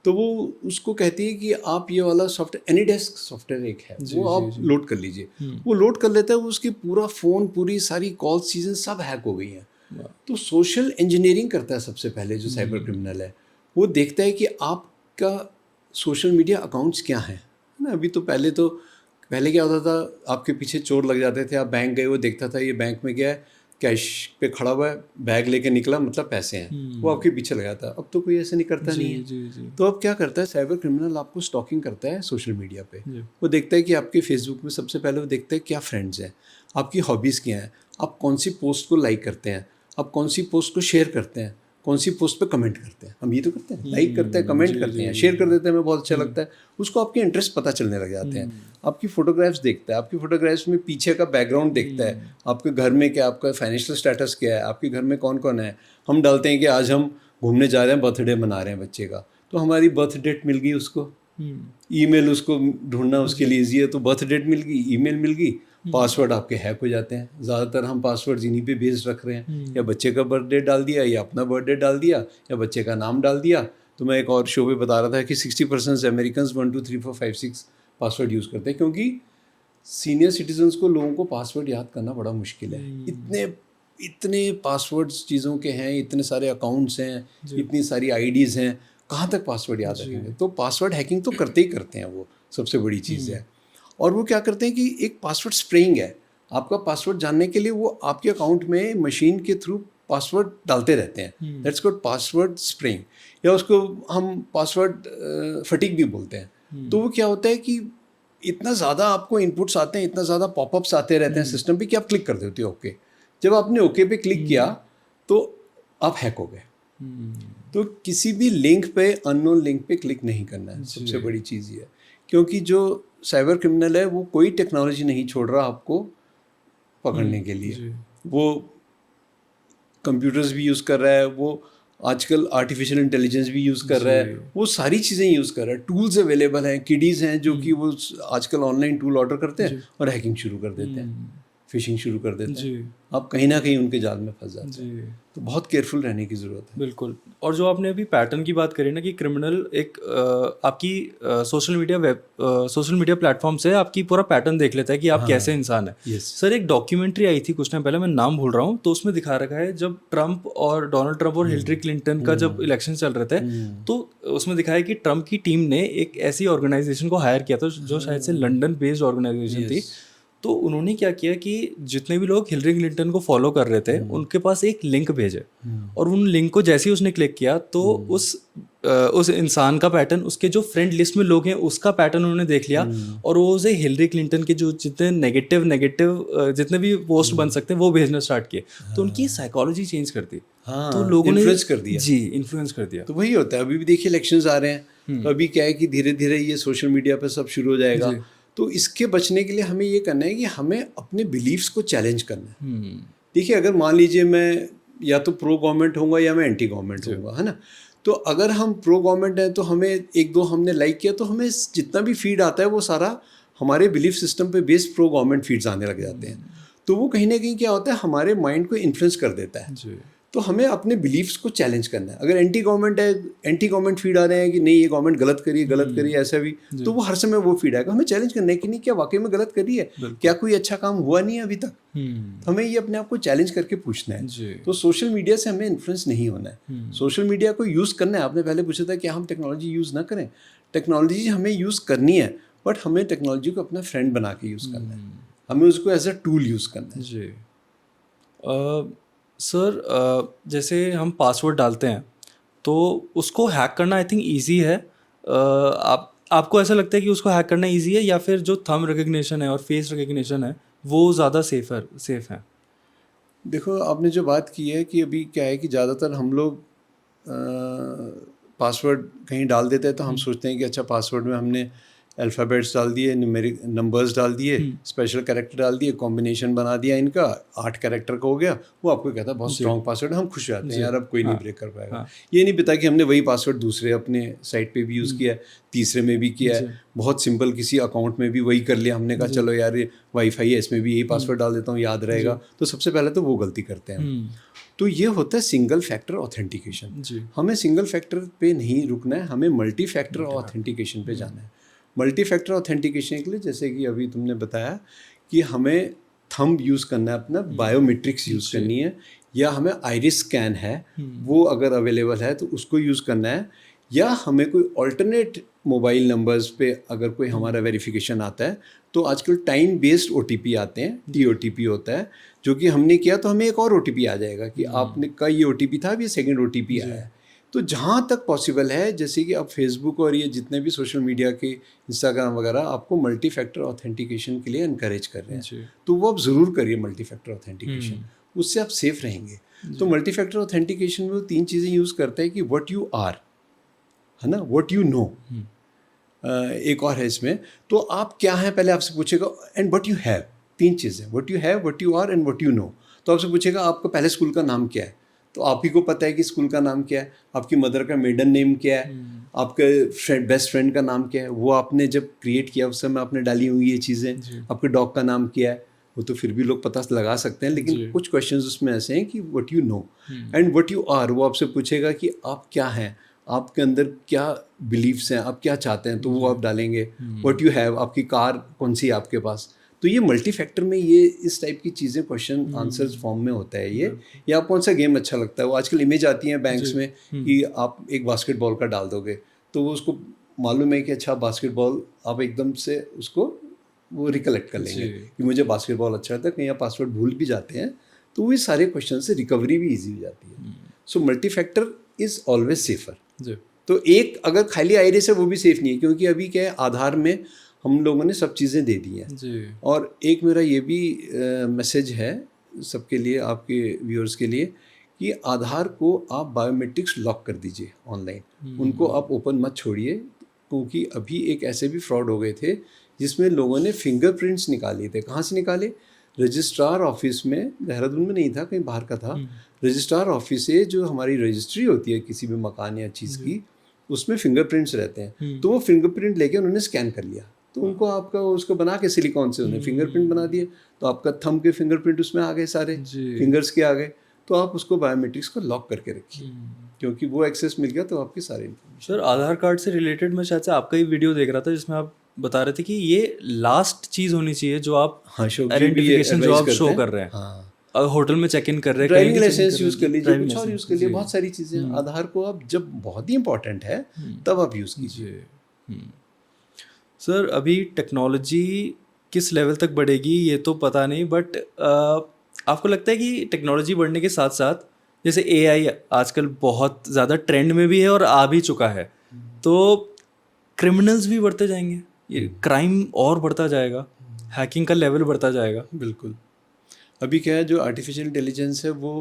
तो वो उसको कहती है कि आप ये वाला सॉफ्टवेयर, एनीडेस्क सॉफ्टवेयर एक है, वो आप लोड कर लीजिए। वो लोड कर लेता है, वो उसकी पूरा फ़ोन, पूरी सारी कॉल्स, चीज़ें सब हैक हो गई हैं। तो सोशल इंजीनियरिंग करता है सबसे पहले जो साइबर क्रिमिनल है। वो देखता है कि आपका सोशल मीडिया अकाउंट्स क्या हैं, है ना। अभी तो पहले क्या होता था, आपके पीछे चोर लग जाते थे, आप बैंक गए, वो देखता था ये बैंक में गया है, कैश पे खड़ा हुआ है, बैग लेके निकला, मतलब पैसे हैं, वो आपके पीछे लगा था। अब तो कोई ऐसे नहीं करता नहीं है। तो अब क्या करता है साइबर क्रिमिनल, आपको स्टॉकिंग करता है सोशल मीडिया पे। वो देखता है कि आपके फेसबुक में सबसे पहले वो देखता है क्या फ्रेंड्स हैं, आपकी हॉबीज़ क्या हैं, आप कौन सी पोस्ट को लाइक करते हैं, आप कौन सी पोस्ट को शेयर करते हैं, कौन सी पोस्ट पे कमेंट करते हैं। हम ये तो करते हैं, लाइक करते हैं, कमेंट करते हैं, शेयर कर देते हैं, हमें बहुत अच्छा लगता है। उसको आपके इंटरेस्ट पता चलने लग जाते हैं। आपकी फोटोग्राफ्स देखता है, आपकी फोटोग्राफ्स में पीछे का बैकग्राउंड देखता है, आपके घर में क्या, आपका फाइनेंशियल स्टेटस क्या है, आपके घर में कौन कौन है। हम डालते हैं कि आज हम घूमने जा रहे हैं, बर्थडे मना रहे हैं बच्चे का, तो हमारी बर्थ डेट मिल गई उसको। ईमेल उसको ढूंढना उसके लिए ईजी है, तो बर्थ डेट मिल गई, ईमेल मिल गई, पासवर्ड आपके हैक हो जाते हैं। ज़्यादातर हम पासवर्ड इन्हीं पे बेस्ड रख रहे हैं, या बच्चे का बर्थडे डाल दिया, या अपना बर्थडे डाल दिया, या बच्चे का नाम डाल दिया। तो मैं एक और शो पे बता रहा था कि 60% अमेरिकन 1 2 3 4 5 6 पासवर्ड यूज़ करते हैं, क्योंकि सीनियर सिटीजन्स को, लोगों को पासवर्ड याद करना बड़ा मुश्किल है। इतने पासवर्ड्स चीज़ों के हैं, इतने सारे अकाउंट्स हैं, इतनी सारी आईडीज़ हैं, कहाँ तक पासवर्ड याद रखेंगे। तो पासवर्ड हैकिंग तो करते ही करते हैं, वो सबसे बड़ी चीज़ है। और वो क्या करते हैं कि एक पासवर्ड स्प्रेइंग है, आपका पासवर्ड जानने के लिए वो आपके अकाउंट में मशीन के थ्रू पासवर्ड डालते रहते हैं। दैट्स कॉल्ड पासवर्ड स्प्रेइंग, या उसको हम पासवर्ड फटीग भी बोलते हैं। तो वो क्या होता है कि इतना ज़्यादा आपको इनपुट्स आते हैं, इतना ज़्यादा पॉपअप्स आते रहते हैं सिस्टम पे कि आप क्लिक कर देते हो ओके। जब आपने ओके पे क्लिक किया तो आप हैक हो गए। तो किसी भी लिंक पे, अननोन लिंक पे क्लिक नहीं करना है, सबसे बड़ी चीज़ ये है। क्योंकि जो साइबर क्रिमिनल है वो कोई टेक्नोलॉजी नहीं छोड़ रहा आपको पकड़ने के लिए। वो कंप्यूटर्स भी यूज़ कर रहा है, वो आजकल आर्टिफिशियल इंटेलिजेंस भी यूज़ कर रहा है, वो सारी चीज़ें यूज़ कर रहा है। टूल्स अवेलेबल हैं, किडीज़ हैं जो कि वो आजकल ऑनलाइन टूल ऑर्डर करते हैं और हैकिंग शुरू कर देते हैं। फिशिंग शुरू कर देते जी। हैं, आप कहीं ना कहीं उनके जाल में फंस जाते जी। हैं। तो बहुत केयरफुल रहने की ज़रूरत है। बिल्कुल। और जो आपने अभी पैटर्न की बात करी ना कि क्रिमिनल एक आपकी सोशल मीडिया प्लेटफॉर्म से आपकी पूरा पैटर्न देख लेता है कि आप कैसे इंसान है। Yes. सर एक डॉक्यूमेंट्री आई थी कुछ टाइम पहले, मैं नाम भूल रहा हूँ, तो उसमें दिखा रखा है जब डोनाल्ड ट्रंप और हिलरी क्लिंटन का जब इलेक्शन चल रहे थे, तो उसमें दिखाया कि ट्रंप की टीम ने एक ऐसी ऑर्गेनाइजेशन को हायर किया था जो शायद से लंदन बेस्ड ऑर्गेनाइजेशन थी। तो उन्होंने क्या किया कि जितने भी लोग हिलरी क्लिंटन को फॉलो कर रहे थे उनके पास एक लिंक भेजे, और उन लिंक को जैसे ही उसने क्लिक किया तो उस इंसान का पैटर्न, उसके जो फ्रेंड लिस्ट में लोग हैं उसका पैटर्न उन्होंने देख लिया, और वो उसे हिलरी क्लिंटन के जो जितने नेगेटिव जितने भी पोस्ट बन सकते हैं वो भेजना स्टार्ट किए। तो उनकी साइकोलॉजी चेंज कर दी। तो लोगों ने इन्फ्लुएंस कर दिया। जी, इन्फ्लुएंस कर दिया। तो वही होता है। अभी भी देखिए इलेक्शंस आ रहे हैं, तो अभी क्या है कि धीरे धीरे ये सोशल मीडिया पे सब शुरू हो जाएगा। तो इसके बचने के लिए हमें ये करना है कि हमें अपने बिलीव्स को चैलेंज करना है। देखिए अगर मान लीजिए मैं या तो प्रो गवर्नमेंट होऊंगा या मैं एंटी गवर्नमेंट होऊंगा, है ना। तो अगर हम प्रो गवर्नमेंट हैं तो हमें एक दो हमने लाइक किया तो हमें जितना भी फीड आता है वो सारा हमारे बिलीफ सिस्टम पे बेस्ड प्रो गवर्नमेंट फीड्स आने लग जाते हैं। तो वो कहीं ना कहीं क्या होता है, हमारे माइंड को इन्फ्लुएंस कर देता है। तो हमें अपने बिलीफ्स को चैलेंज करना है। अगर एंटी गवर्नमेंट है, एंटी गवर्नमेंट फीड आ रहे हैं कि नहीं ये गवर्नमेंट गलत करिए ऐसा भी, तो वो हर समय वो फीड आएगा। हमें चैलेंज करना है कि नहीं क्या वाकई में गलत करी है, क्या कोई अच्छा काम हुआ नहीं है अभी तक। तो हमें ये अपने आप को चैलेंज करके पूछना है। तो सोशल मीडिया से हमें इन्फ्लुएंस नहीं होना है, सोशल मीडिया को यूज़ करना है। आपने पहले पूछा था कि हम टेक्नोलॉजी यूज़ ना करें। टेक्नोलॉजी हमें यूज़ करनी है, बट हमें टेक्नोलॉजी को अपना फ्रेंड बना के यूज़ करना है। हमें उसको एज अ टूल यूज़ करना है। जी। सर जैसे हम पासवर्ड डालते हैं तो उसको हैक करना आई थिंक ईजी है। आपको ऐसा लगता है कि उसको हैक करना ईजी है, या फिर जो थंब रिकग्निशन है और फेस रिकग्निशन है वो ज़्यादा सेफ है? देखो आपने जो बात की है कि अभी क्या है कि ज़्यादातर हम लोग पासवर्ड कहीं डाल देते हैं तो हम सोचते हैं कि अच्छा पासवर्ड में हमने अल्फ़ाबेट्स डाल दिए, न्यूमेरिक नंबर्स डाल दिए, स्पेशल कैरेक्टर डाल दिए, कॉम्बिनेशन बना दिया इनका, 8 कैरेक्टर का हो गया। वो आपको कहता है बहुत स्ट्रॉन्ग पासवर्ड, हम खुश रहते हैं यार अब कोई नहीं ब्रेक कर पाएगा। ये नहीं पता कि हमने वही पासवर्ड दूसरे अपने साइट पे भी यूज़ किया है, तीसरे में भी किया है, बहुत सिंपल किसी अकाउंट में भी वही कर लिया। हमने कहा चलो यार ये वाईफाई है इसमें भी यही पासवर्ड डाल देता हूँ, याद रहेगा। तो सबसे पहले तो वो गलती करते हैं। तो ये होता है सिंगल फैक्टर ऑथेंटिकेशन। हमें सिंगल फैक्टर पे नहीं रुकना है, हमें मल्टी फैक्टर ऑथेंटिकेशन पे जाना है। मल्टी फैक्टर ऑथेंटिकेशन के लिए जैसे कि अभी तुमने बताया कि हमें थंब यूज़ करना है, अपना बायोमेट्रिक्स यूज़ करनी है, या हमें आइरिस स्कैन है वो अगर अवेलेबल है तो उसको यूज़ करना है, या हमें कोई ऑल्टरनेट मोबाइल नंबर्स पे अगर कोई हमारा वेरिफिकेशन आता है तो आजकल टाइम बेस्ड OTP आते हैं, TOTP होता है, जो कि हमने किया तो हमें एक और OTP आ जाएगा कि आपने का ये OTP था, अब ये सेकेंड OTP आया है। तो जहाँ तक पॉसिबल है, जैसे कि अब फेसबुक और ये जितने भी सोशल मीडिया के इंस्टाग्राम वगैरह आपको मल्टी फैक्टर ऑथेंटिकेशन के लिए इनकरेज कर रहे हैं, तो वो आप ज़रूर करिए मल्टी फैक्टर ऑथेंटिकेशन, उससे आप सेफ रहेंगे। तो मल्टी फैक्टर ऑथेंटिकेशन में वो 3 चीज़ें यूज़ करते हैं कि व्हाट यू आर, है ना, व्हाट यू नो, एक और है इसमें, तो आप क्या हैं पहले आपसे पूछेगा, एंड व्हाट यू हैव। 3 चीज़ें, what you have, what you are and what you know. तो आपसे पूछेगा आपका पहले स्कूल का नाम क्या है, तो आप ही को पता है कि स्कूल का नाम क्या है, आपकी मदर का मेडन नेम क्या है, आपके बेस्ट फ्रेंड का नाम क्या है, वो आपने जब क्रिएट किया उस समय आपने डाली हुई ये चीज़ें, आपके डॉग का नाम क्या है, वो तो फिर भी लोग पता लगा सकते हैं, लेकिन कुछ क्वेश्चंस उसमें ऐसे हैं कि what you know and what you are. वो आपसे पूछेगा कि आप क्या हैं, आपके अंदर क्या बिलीव्स हैं, आप क्या चाहते हैं, तो वो आप डालेंगे। व्हाट यू हैव, आपकी कार कौन सी है आपके पास। तो ये मल्टी फैक्टर में ये इस टाइप की चीज़ें क्वेश्चन आंसर्स फॉर्म में होता है ये। या आप कौन सा गेम अच्छा लगता है, वो आजकल इमेज आती हैं बैंक्स में कि आप एक बास्केटबॉल का डाल दोगे तो वो उसको मालूम है कि अच्छा बास्केटबॉल, आप एकदम से उसको वो रिकलेक्ट कर लेंगे कि मुझे बास्केटबॉल अच्छा लगता है। कहीं आप पासवर्ड भूल भी जाते हैं तो ये सारे क्वेश्चन से रिकवरी भी ईजी हो जाती है। So multi factor is always safer. तो एक अगर खाली आइरिस है वो भी सेफ नहीं है, क्योंकि अभी क्या है आधार में हम लोगों ने सब चीज़ें दे दी हैं। और एक मेरा ये भी मैसेज है सबके लिए, आपके व्यूअर्स के लिए, कि आधार को आप बायोमेट्रिक्स लॉक कर दीजिए ऑनलाइन, उनको आप ओपन मत छोड़िए, क्योंकि अभी एक ऐसे भी फ्रॉड हो गए थे जिसमें लोगों ने फिंगरप्रिंट्स निकाले थे। कहाँ से निकाले? रजिस्ट्रार ऑफिस में, देहरादून में नहीं था, कहीं बाहर का था। रजिस्ट्रार ऑफिस से जो हमारी रजिस्ट्री होती है किसी भी मकान या चीज़ की, उसमें फिंगरप्रिंट्स रहते हैं, तो वो फिंगरप्रिंट लेके उन्होंने स्कैन कर लिया तो उनको आपका उसको बना के सिलिकॉन से उन्हें फिंगरप्रिंट बना दिए, तो आपका थंब के फिंगरप्रिंट उसमें आ गए, सारे फिंगर्स के आ गए, तो आप उसको बायोमेट्रिक्स को लॉक करके रखिए, क्योंकि वो एक्सेस मिल गया तो आपकी सारी इन्फॉर्मेशन। सर आधार कार्ड से रिलेटेड मैं शायद से आपका ही वीडियो देख रहा था जिसमें आप बता रहे थे कि ये लास्ट चीज़ होनी चाहिए जो आप आइडेंटिफिकेशन जो आप शो कर रहे हैं। हाँ, होटल में चेक इन कर रहे हैं, ड्राइविंग लाइसेंस यूज़ कर लीजिए, कुछ और यूज़ कर लीजिए, बहुत सारी चीज़ें। आधार को आप जब बहुत ही इंपॉर्टेंट है तब आप यूज़ कीजिए। सर अभी टेक्नोलॉजी किस लेवल तक बढ़ेगी ये तो पता नहीं, बट आपको लगता है कि टेक्नोलॉजी बढ़ने के साथ साथ जैसे एआई आजकल बहुत ज़्यादा ट्रेंड में भी है और आ भी चुका है, तो क्रिमिनल्स भी बढ़ते जाएंगे, ये क्राइम और बढ़ता जाएगा, हैकिंग का लेवल बढ़ता जाएगा? बिल्कुल। अभी क्या है, जो आर्टिफिशियल इंटेलिजेंस है वो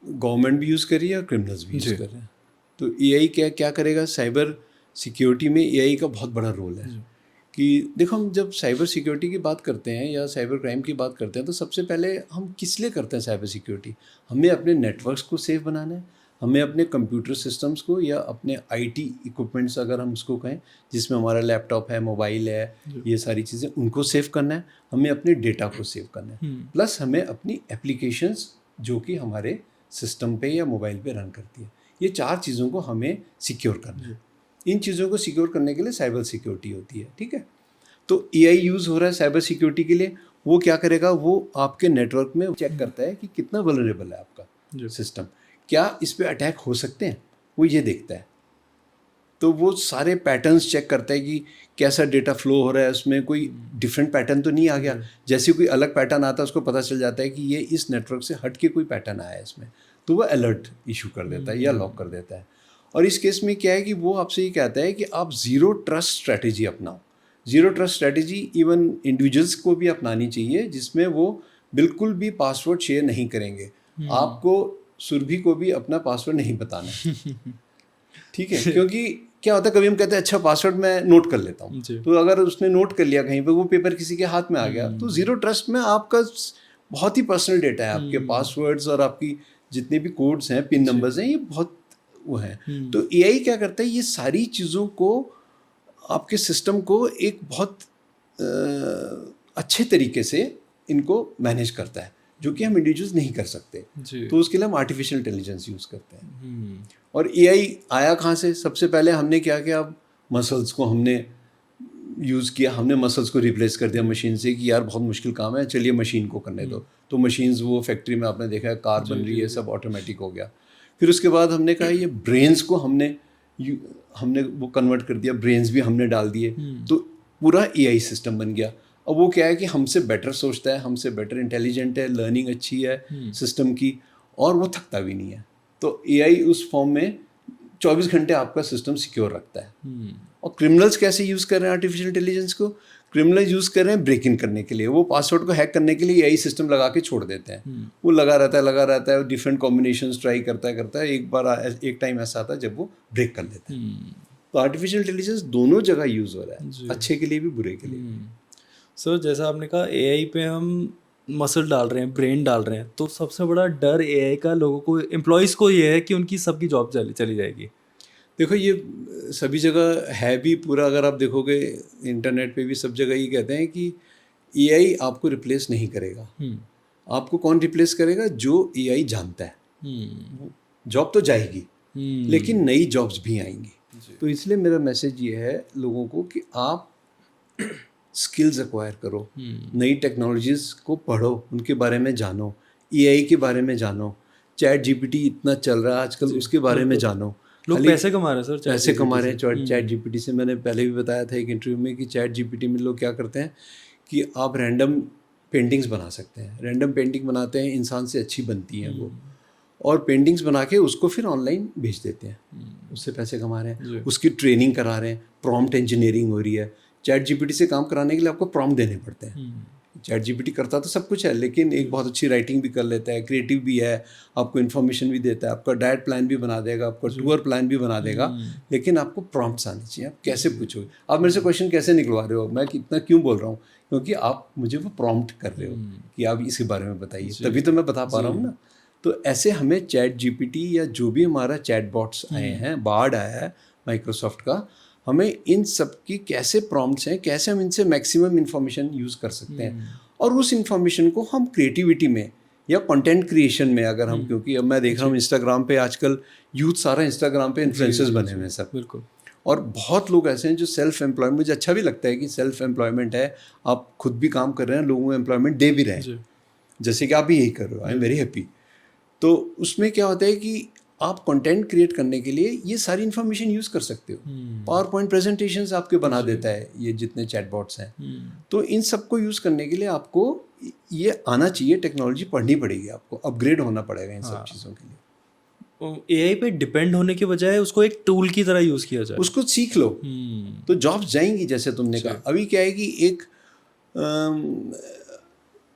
गवर्नमेंट भी यूज़ कर रही है और क्रिमिनल्स भी यूज़ कर रहे हैं। तो एआई क्या करेगा, साइबर सिक्योरिटी में एआई का बहुत बड़ा रोल है। कि देखो, हम जब साइबर सिक्योरिटी की बात करते हैं या साइबर क्राइम की बात करते हैं तो सबसे पहले हम किस लिए करते हैं साइबर सिक्योरिटी? हमें अपने नेटवर्क्स को सेफ बनाना है, हमें अपने कंप्यूटर सिस्टम्स को या अपने आईटी इक्विपमेंट्स अगर हम उसको कहें, जिसमें हमारा लैपटॉप है, मोबाइल है, ये सारी चीज़ें, उनको सेव करना है, हमें अपने डेटा को सेव करना है, प्लस हमें अपनी एप्लीकेशंस जो कि हमारे सिस्टम पे या मोबाइल पे रन करती है, ये 4 चीज़ों को हमें सिक्योर करना है। इन चीज़ों को सिक्योर करने के लिए साइबर सिक्योरिटी होती है, ठीक है। तो एआई यूज़ हो रहा है साइबर सिक्योरिटी के लिए। वो क्या करेगा, वो आपके नेटवर्क में चेक करता है कि कितना वल्नरेबल है आपका सिस्टम, क्या इस पे अटैक हो सकते हैं, वो ये देखता है। तो वो सारे पैटर्न्स चेक करता है कि कैसा डेटा फ्लो हो रहा है, उसमें कोई डिफरेंट पैटर्न तो नहीं आ गया। जैसे कोई अलग पैटर्न आता है उसको पता चल जाता है कि ये इस नेटवर्क से हट के कोई पैटर्न आया है इसमें, तो वो अलर्ट इशू कर देता है या लॉक कर देता है। और इस केस में क्या है कि वो आपसे ये कहता है कि आप ज़ीरो ट्रस्ट स्ट्रैटेजी अपनाओ। Zero trust strategy even individuals को भी अपनानी चाहिए, जिसमें वो बिल्कुल भी पासवर्ड शेयर नहीं करेंगे। आपको सुरभि को भी अपना पासवर्ड नहीं बताना, ठीक है? क्योंकि क्या होता है, कभी हम कहते हैं अच्छा पासवर्ड मैं नोट कर लेता हूँ, तो अगर उसने नोट कर लिया कहीं पे, वो पेपर किसी के हाथ में आ गया, तो ज़ीरो ट्रस्ट में आपका बहुत ही पर्सनल डेटा है, आपके पासवर्ड्स और आपकी जितने भी कोड्स हैं, पिन नंबर्स हैं, ये बहुत वो हैं। तो एआई क्या करता है, ये सारी चीज़ों को, आपके सिस्टम को एक बहुत अच्छे तरीके से इनको मैनेज करता है, जो कि हम इंडिविजुअल्स नहीं कर सकते। तो उसके लिए हम आर्टिफिशियल इंटेलिजेंस यूज़ करते हैं। और एआई आया कहाँ से? सबसे पहले हमने क्या किया, अब मसल्स को हमने यूज़ किया, हमने मसल्स को रिप्लेस कर दिया मशीन से कि यार बहुत मुश्किल काम है, चलिए मशीन को करने दो। तो मशीन्स, वो फैक्ट्री में आपने देखा है कार बन रही है, सब ऑटोमेटिक हो गया। फिर उसके बाद हमने कहा ये ब्रेन्स को हमने वो कन्वर्ट कर दिया, ब्रेन्स भी हमने डाल दिए, तो पूरा एआई सिस्टम बन गया। अब वो क्या है कि हमसे बेटर सोचता है, हमसे बेटर इंटेलिजेंट है, लर्निंग अच्छी है सिस्टम की, और वो थकता भी नहीं है। तो एआई उस फॉर्म में 24 घंटे आपका सिस्टम सिक्योर रखता है। और क्रिमिनल्स कैसे यूज़ कर रहे हैं आर्टिफिशियल इंटेलिजेंस को? क्रिमिनल यूज़ कर रहे हैं ब्रेक इन करने के लिए। वो पासवर्ड को हैक करने के लिए एआई सिस्टम लगा के छोड़ देते हैं। वो लगा रहता है, डिफरेंट कॉम्बिनेशंस ट्राई करता है। एक टाइम ऐसा आता है जब वो ब्रेक कर लेते हैं। तो आर्टिफिशियल इंटेलिजेंस दोनों जगह यूज़ हो रहा है, अच्छे के लिए भी, बुरे के लिए भी। सो जैसा आपने कहा एआई पे हम मसल डाल रहे हैं, ब्रेन डाल रहे हैं, तो सबसे बड़ा डर एआई का लोगों को, एम्प्लॉयज़ को ये है कि उनकी सबकी जॉब चली जाएगी। देखो, ये सभी जगह है भी पूरा। अगर आप देखोगे इंटरनेट पे भी सब जगह ये कहते हैं कि एआई आपको रिप्लेस नहीं करेगा। आपको कौन रिप्लेस करेगा? जो एआई जानता है। जॉब तो जाएगी, लेकिन नई जॉब्स भी आएंगी। तो इसलिए मेरा मैसेज ये है लोगों को कि आप स्किल्स एक्वायर करो, नई टेक्नोलॉजीज़ को पढ़ो, उनके बारे में जानो, एआई के बारे में जानो। चैट जीपीटी इतना चल रहा है आजकल, उसके बारे में जानो। लोग पैसे कमा रहे हैं सर, पैसे कमा रहे हैं चैट जीपीटी से। मैंने पहले भी बताया था एक इंटरव्यू में कि चैट जीपीटी में लोग क्या करते हैं कि आप रैंडम पेंटिंग्स बना सकते हैं। रैंडम पेंटिंग बनाते हैं, इंसान से अच्छी बनती हैं वो, और पेंटिंग्स बना के उसको फिर ऑनलाइन बेच देते हैं, उससे पैसे कमा रहे हैं। उसकी ट्रेनिंग करा रहे हैं, प्रॉम्प्ट इंजीनियरिंग हो रही है। चैट जीपीटी से काम कराने के लिए आपको प्रॉम्प्ट देने पड़ते हैं। चैट जीपीटी करता तो सब कुछ है, लेकिन एक बहुत अच्छी राइटिंग भी कर लेता है, क्रिएटिव भी है, आपको इन्फॉर्मेशन भी देता है, आपका डाइट प्लान भी बना देगा, आपका टूर प्लान भी बना देगा। लेकिन आपको प्रॉम्प्ट्स आने चाहिए। आप कैसे पूछोगे? आप मेरे से क्वेश्चन कैसे निकलवा रहे हो? मैं इतना क्यों बोल रहा हूँ? क्योंकि आप मुझे वो प्रॉम्प्ट कर रहे हो कि आप इसके बारे में बताइए, तभी तो मैं बता पा रहा हूँ ना। तो ऐसे हमें चैट जीपीटी या जो भी हमारा चैट बॉट्स आए हैं, बार्ड आया है माइक्रोसॉफ्ट का, हमें इन सब की कैसे प्रॉम्प्ट्स हैं, कैसे हम इनसे मैक्सिमम इन्फॉर्मेशन यूज़ कर सकते हैं, और उस इन्फॉर्मेशन को हम क्रिएटिविटी में या कंटेंट क्रिएशन में अगर हम, क्योंकि अब मैं देख रहा हूँ इंस्टाग्राम पे आजकल यूथ सारा इंस्टाग्राम पे इन्फ्लुएंसर्स बने हुए हैं सब, बिल्कुल, और बहुत लोग ऐसे हैं जो सेल्फ एम्प्लॉयमेंट, मुझे अच्छा भी लगता है कि सेल्फ एम्प्लॉयमेंट है, आप खुद भी काम कर रहे हैं, लोगों को एम्प्लॉयमेंट दे भी रहे हैं, जैसे कि आप भी यही कर रहे हो। I am very happy. तो उसमें क्या होता है कि आप कंटेंट क्रिएट करने के लिए ये सारी इन्फॉर्मेशन यूज़ कर सकते हो। पावर पॉइंट प्रेजेंटेशंस आपके बना देता है ये जितने चैटबॉट्स हैं। तो इन सबको यूज़ करने के लिए आपको ये आना चाहिए, टेक्नोलॉजी पढ़नी पड़ेगी, आपको अपग्रेड होना पड़ेगा इन सब चीज़ों के लिए। एआई पे डिपेंड होने के बजाय उसको एक टूल की तरह यूज़ किया जाए, उसको सीख लो तो जॉब्स जाएंगी, जैसे तुमने कहा। अभी क्या है कि एक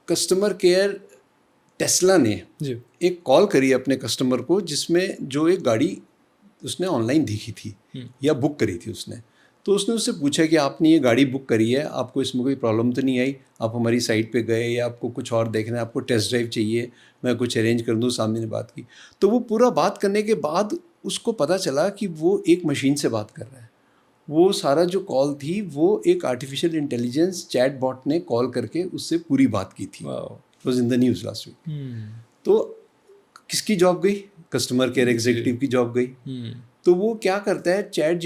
कस्टमर केयर टेस्ला ने एक कॉल करी अपने कस्टमर को, जिसमें जो एक गाड़ी उसने ऑनलाइन देखी थी या बुक करी थी उसने, तो उसने उससे पूछा कि आपने ये गाड़ी बुक करी है, आपको इसमें कोई प्रॉब्लम तो नहीं आई, आप हमारी साइट पे गए या आपको कुछ और देखना है, आपको टेस्ट ड्राइव चाहिए, मैं कुछ अरेंज कर दूँ। सामने ने बात की, तो वो पूरा बात करने के बाद उसको पता चला कि वो एक मशीन से बात कर रहा है। वो सारा जो कॉल थी वो एक आर्टिफिशियल इंटेलिजेंस चैट बॉट ने कॉल करके उससे पूरी बात की थी। Was in the news last week. तो किसकी जॉब गई? कस्टमर केयर एग्जीक्यूटिव की जॉब गई। तो वो क्या करता है, चैट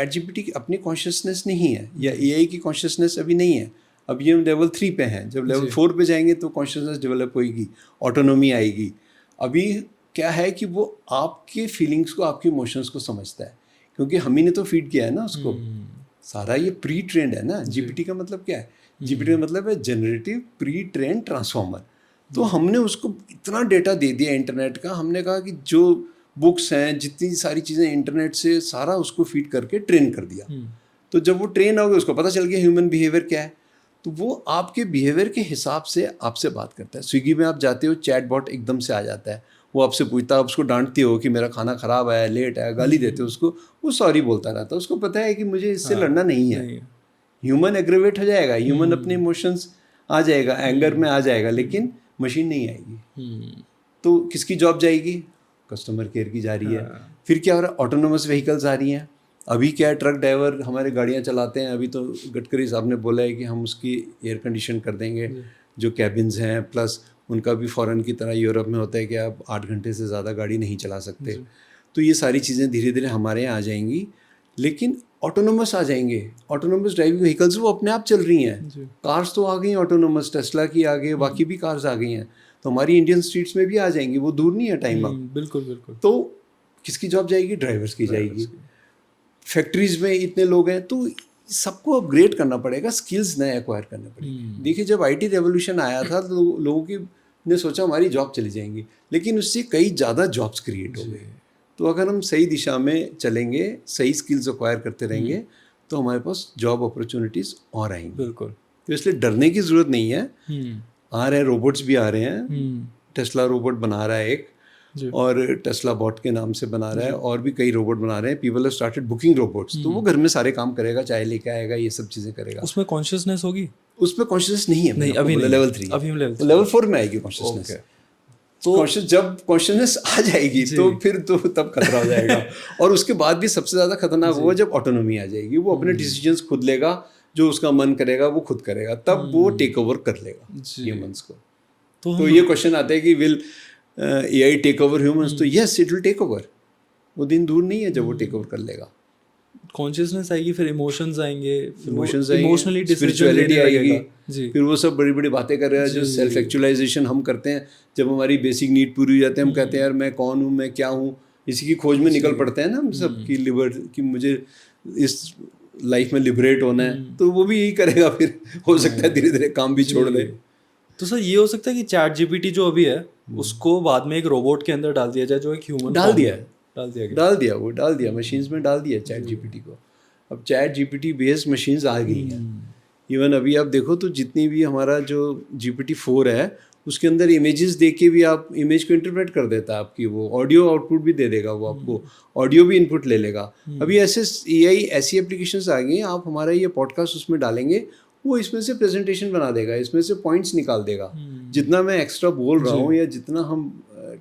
जीपीटी की अपनी कॉन्शियसनेस नहीं है, या एआई की कॉन्शियसनेस अभी नहीं है। अब ये हम लेवल 3 पे हैं, जब लेवल 4 पे जाएंगे तो कॉन्शियसनेस डेवलप होगी, ऑटोनोमी आएगी। अभी क्या है कि वो आपके फीलिंग्स को, आपके इमोशंस को समझता है, क्योंकि हम ही ने तो फीड किया है ना उसको। सारा ये प्री ट्रेंड है ना। जीपीटी का मतलब क्या है? जीपीटी का मतलब है जनरेटिव प्री ट्रेंड ट्रांसफॉर्मर। तो हमने उसको इतना डेटा दे दिया इंटरनेट का, हमने कहा कि जो बुक्स हैं, जितनी सारी चीज़ें इंटरनेट से सारा उसको फीड करके ट्रेन कर दिया। तो जब वो ट्रेन हो गया, उसको पता चल गया ह्यूमन बिहेवियर क्या है, तो वो आपके बिहेवियर के हिसाब से आपसे बात करता है। स्विगी में आप जाते हो, चैट बॉट एकदम से आ जाता है, वो आपसे पूछता है, आप उसको डांटते हो कि मेरा खाना ख़राब आया, लेट आया, गाली देते हो उसको, वो सॉरी बोलता रहता है। उसको पता है कि मुझे इससे लड़ना नहीं है। ह्यूमन एग्रेवेट हो जाएगा, ह्यूमन अपने इमोशंस आ जाएगा, एंगर में आ जाएगा, लेकिन मशीन नहीं आएगी। तो किसकी जॉब जाएगी? कस्टमर केयर की जा रही है। फिर क्या हो रहा है? ऑटोनोमस व्हीकल्स आ रही हैं। अभी क्या है, ट्रक ड्राइवर हमारे गाड़ियाँ चलाते हैं। अभी तो गडकरी साहब ने बोला है कि हम उसकी एयर कंडीशन कर देंगे जो कैबिन्स हैं, प्लस उनका भी फ़ॉरेन की तरह यूरोप में होता है कि आप 8 घंटे से ज़्यादा गाड़ी नहीं चला सकते। तो ये सारी चीज़ें धीरे धीरे हमारे यहाँ आ जाएंगी, लेकिन ऑटोनोमस आ जाएंगे। ऑटोनोमस ड्राइविंग व्हीकल्स वो अपने आप चल रही हैं। कार्स तो आ गई ऑटोनोमस, टेस्ला की आ गई, बाकी भी कार्स आ गई हैं। तो हमारी इंडियन स्ट्रीट्स में भी आ जाएंगी, वो दूर नहीं है टाइम अब। बिल्कुल बिल्कुल। तो किसकी जॉब जाएगी? ड्राइवर्स की जाएगी। फैक्ट्रीज में इतने लोग हैं, तो सबको अपग्रेड करना पड़ेगा, स्किल्स नए एक्वायर करने पड़ेंगे। देखिए, जब आईटी रेवोल्यूशन आया था तो लोगों की ने सोचा हमारी जॉब चली जाएंगी, लेकिन उससे कई ज़्यादा जॉब्स क्रिएट हो गए। तो अगर हम सही दिशा में चलेंगे, सही स्किल्स एक्वायर करते रहेंगे, तो हमारे पास जॉब अपॉर्चुनिटीज़ और आएंगी। बिल्कुल। तो इसलिए डरने की ज़रूरत नहीं है। आ रहे हैं, रोबोट्स भी आ रहे हैं। टेस्ला रोबोट बना रहा है एक, और टेस्ला बॉट के नाम से बना रहा है, और भी कई रोबोट बना रहे हैं। People have started booking robots. तो वो घर में सारे काम करेगा, चाय लेके आएगा, ये सब चीज़ें करेगा। उसमें कॉन्शियसनेस होगी? उसमें कॉन्शियसनेस नहीं है। नहीं, अभी नहीं। लेवल 3, अभी लेवल 4 में आएगी कॉन्शियसनेस। तो जब कॉन्शियसनेस आ जाएगी तो फिर तो तब खतरा हो जाएगा। और उसके बाद भी सबसे ज़्यादा खतरनाक होगा जब ऑटोनोमी आ जाएगी। वो अपने डिसीजंस खुद लेगा, जो उसका मन करेगा वो खुद करेगा, तब वो टेक ओवर कर लेगा ह्यूमंस को। तो ये क्वेश्चन आता है कि will AI take over humans? तो yes, it will take over. वो दिन दूर नहीं है जब वो टेक ओवर कर लेगा। कॉन्शियसनेस आएगी, फिर इमोशंस आएंगे, इमोशनली स्पिरिचुअलिटी आएगी, फिर वो सब बड़ी बड़ी बातें कर रहे हैं। जो सेल्फ एक्चुअलाइजेशन हम करते हैं, जब हमारी बेसिक नीड पूरी हो जाती है, हम कहते हैं यार मैं कौन हूँ, मैं क्या हूँ, इसी की खोज में निकल पड़ते हैं ना हम सब की कि मुझे इस लाइफ में लिबरेट होना है। तो वो भी यही करेगा, फिर हो सकता है धीरे धीरे काम भी छोड़ दे। तो सर ये हो सकता है कि चैट जीपीटी जो अभी है उसको बाद में एक रोबोट के अंदर डाल दिया जाए, जो एक ह्यूमन डाल दिया मशीन्स में डाल दिया चैट जीपीटी को। अब चैट जीपीटी बेस्ड मशीन्स आ गई हैं। इवन अभी आप देखो तो जितनी भी हमारा जो GPT-4 है, उसके अंदर इमेजेस देख के भी आप इमेज को इंटरप्रेट कर देता है आपकी। वो ऑडियो आउटपुट भी दे देगा, वो आपको ऑडियो भी इनपुट ले लेगा। अभी ऐसे एआई ऐसी एप्लीकेशंस आ गई हैं, आप हमारा ये पॉडकास्ट उसमें डालेंगे, वो इसमें से प्रेजेंटेशन बना देगा, इसमें से पॉइंट्स निकाल देगा। जितना मैं एक्स्ट्रा बोल रहा हूँ या जितना हम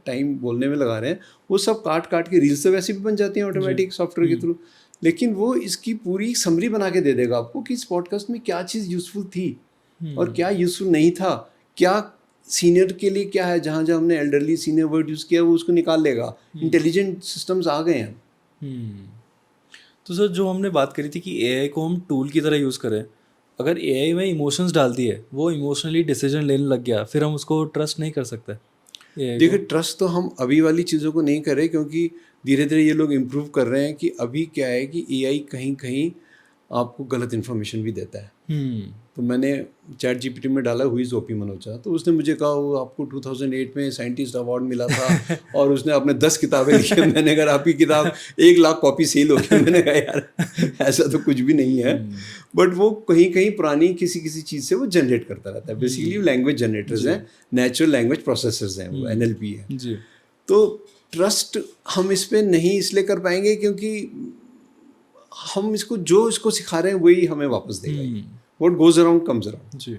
टाइम बोलने में लगा रहे हैं, वो सब काट के रील्स तो वैसे भी बन जाती हैं ऑटोमेटिक सॉफ्टवेयर के थ्रू। लेकिन वो इसकी पूरी समरी बना के दे देगा आपको कि इस पॉडकास्ट में क्या चीज़ यूज़फुल थी और क्या यूज़फुल नहीं था, क्या सीनियर के लिए क्या है, जहाँ जहाँ हमने एल्डरली सीनियर वर्ड यूज़ किया वो उसको निकाल लेगा। इंटेलिजेंट सिस्टम्स आ गए हैं। तो सर जो हमने बात करी थी कि एआई को हम टूल की तरह यूज़ करें, अगर एआई में इमोशंस डाल दिए, वो इमोशनली डिसीजन लेने लग गया, फिर हम उसको ट्रस्ट नहीं कर सकते। देखिए ट्रस्ट तो हम अभी वाली चीज़ों को नहीं करें, क्योंकि धीरे धीरे ये लोग इम्प्रूव कर रहे हैं कि अभी क्या है कि एआई कहीं कहीं आपको गलत इन्फॉर्मेशन भी देता है। तो मैंने चैट जीपीटी में डाला हुई ओपी मनोचा, तो उसने मुझे कहा वो आपको 2008 में साइंटिस्ट अवार्ड मिला था और उसने अपने 10 किताबें लिखी। मैंने कहा आपकी किताब 1 लाख कॉपी सेल हो गई। मैंने कहा यार ऐसा तो कुछ भी नहीं है। बट वो कहीं कहीं पुरानी किसी किसी चीज़ से वो जनरेट करता रहता है। बेसिकली लैंग्वेज जनरेटर्स हैं, नेचुरल लैंग्वेज प्रोसेसर्स हैं, वो NLP है। तो ट्रस्ट हम इस पर नहीं इसलिए कर पाएंगे क्योंकि हम इसको सिखा रहे हैं वही हमें वापस देगा। What goes around comes around। जी।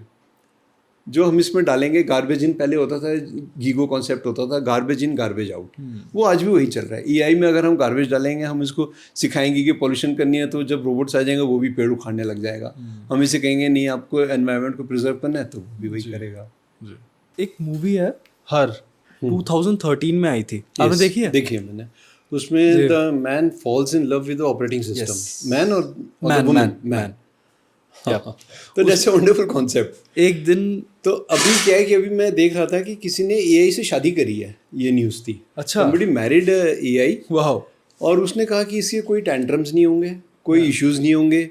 जो हम इसमें डालेंगे, गार्बेज इन पहले होता था, गीगो कॉन्सेप्ट होता था, गार्बेज इन गार्बेज आउट, वो आज भी वही चल रहा है। एआई में अगर हम गार्बेज डालेंगे, हम इसको सिखाएंगे कि पॉल्यूशन करनी है, तो जब रोबोट्स आ जाएंगे वो भी पेड़ उखाड़ने लग जाएगा। हम इसे कहेंगे नहीं आपको एनवायरनमेंट को प्रिजर्व करना है, तो वो भी वही करेगा। एक मूवी है हर 2013 में आई थी, आपने देखी है? देखी है मैंने। उसमें the man falls in love with the operating system. Man और मैन तो दैट्स अ वंडरफुल कॉन्सेप्ट। एक दिन तो अभी क्या है कि अभी मैं देख रहा था कि किसी ने एआई से शादी करी है, ये न्यूज़ थी। अच्छा। somebody married AI। वाह। और उसने कहा कि इसके कोई टेंट्रम्स नहीं होंगे, कोई इश्यूज नहीं होंगे,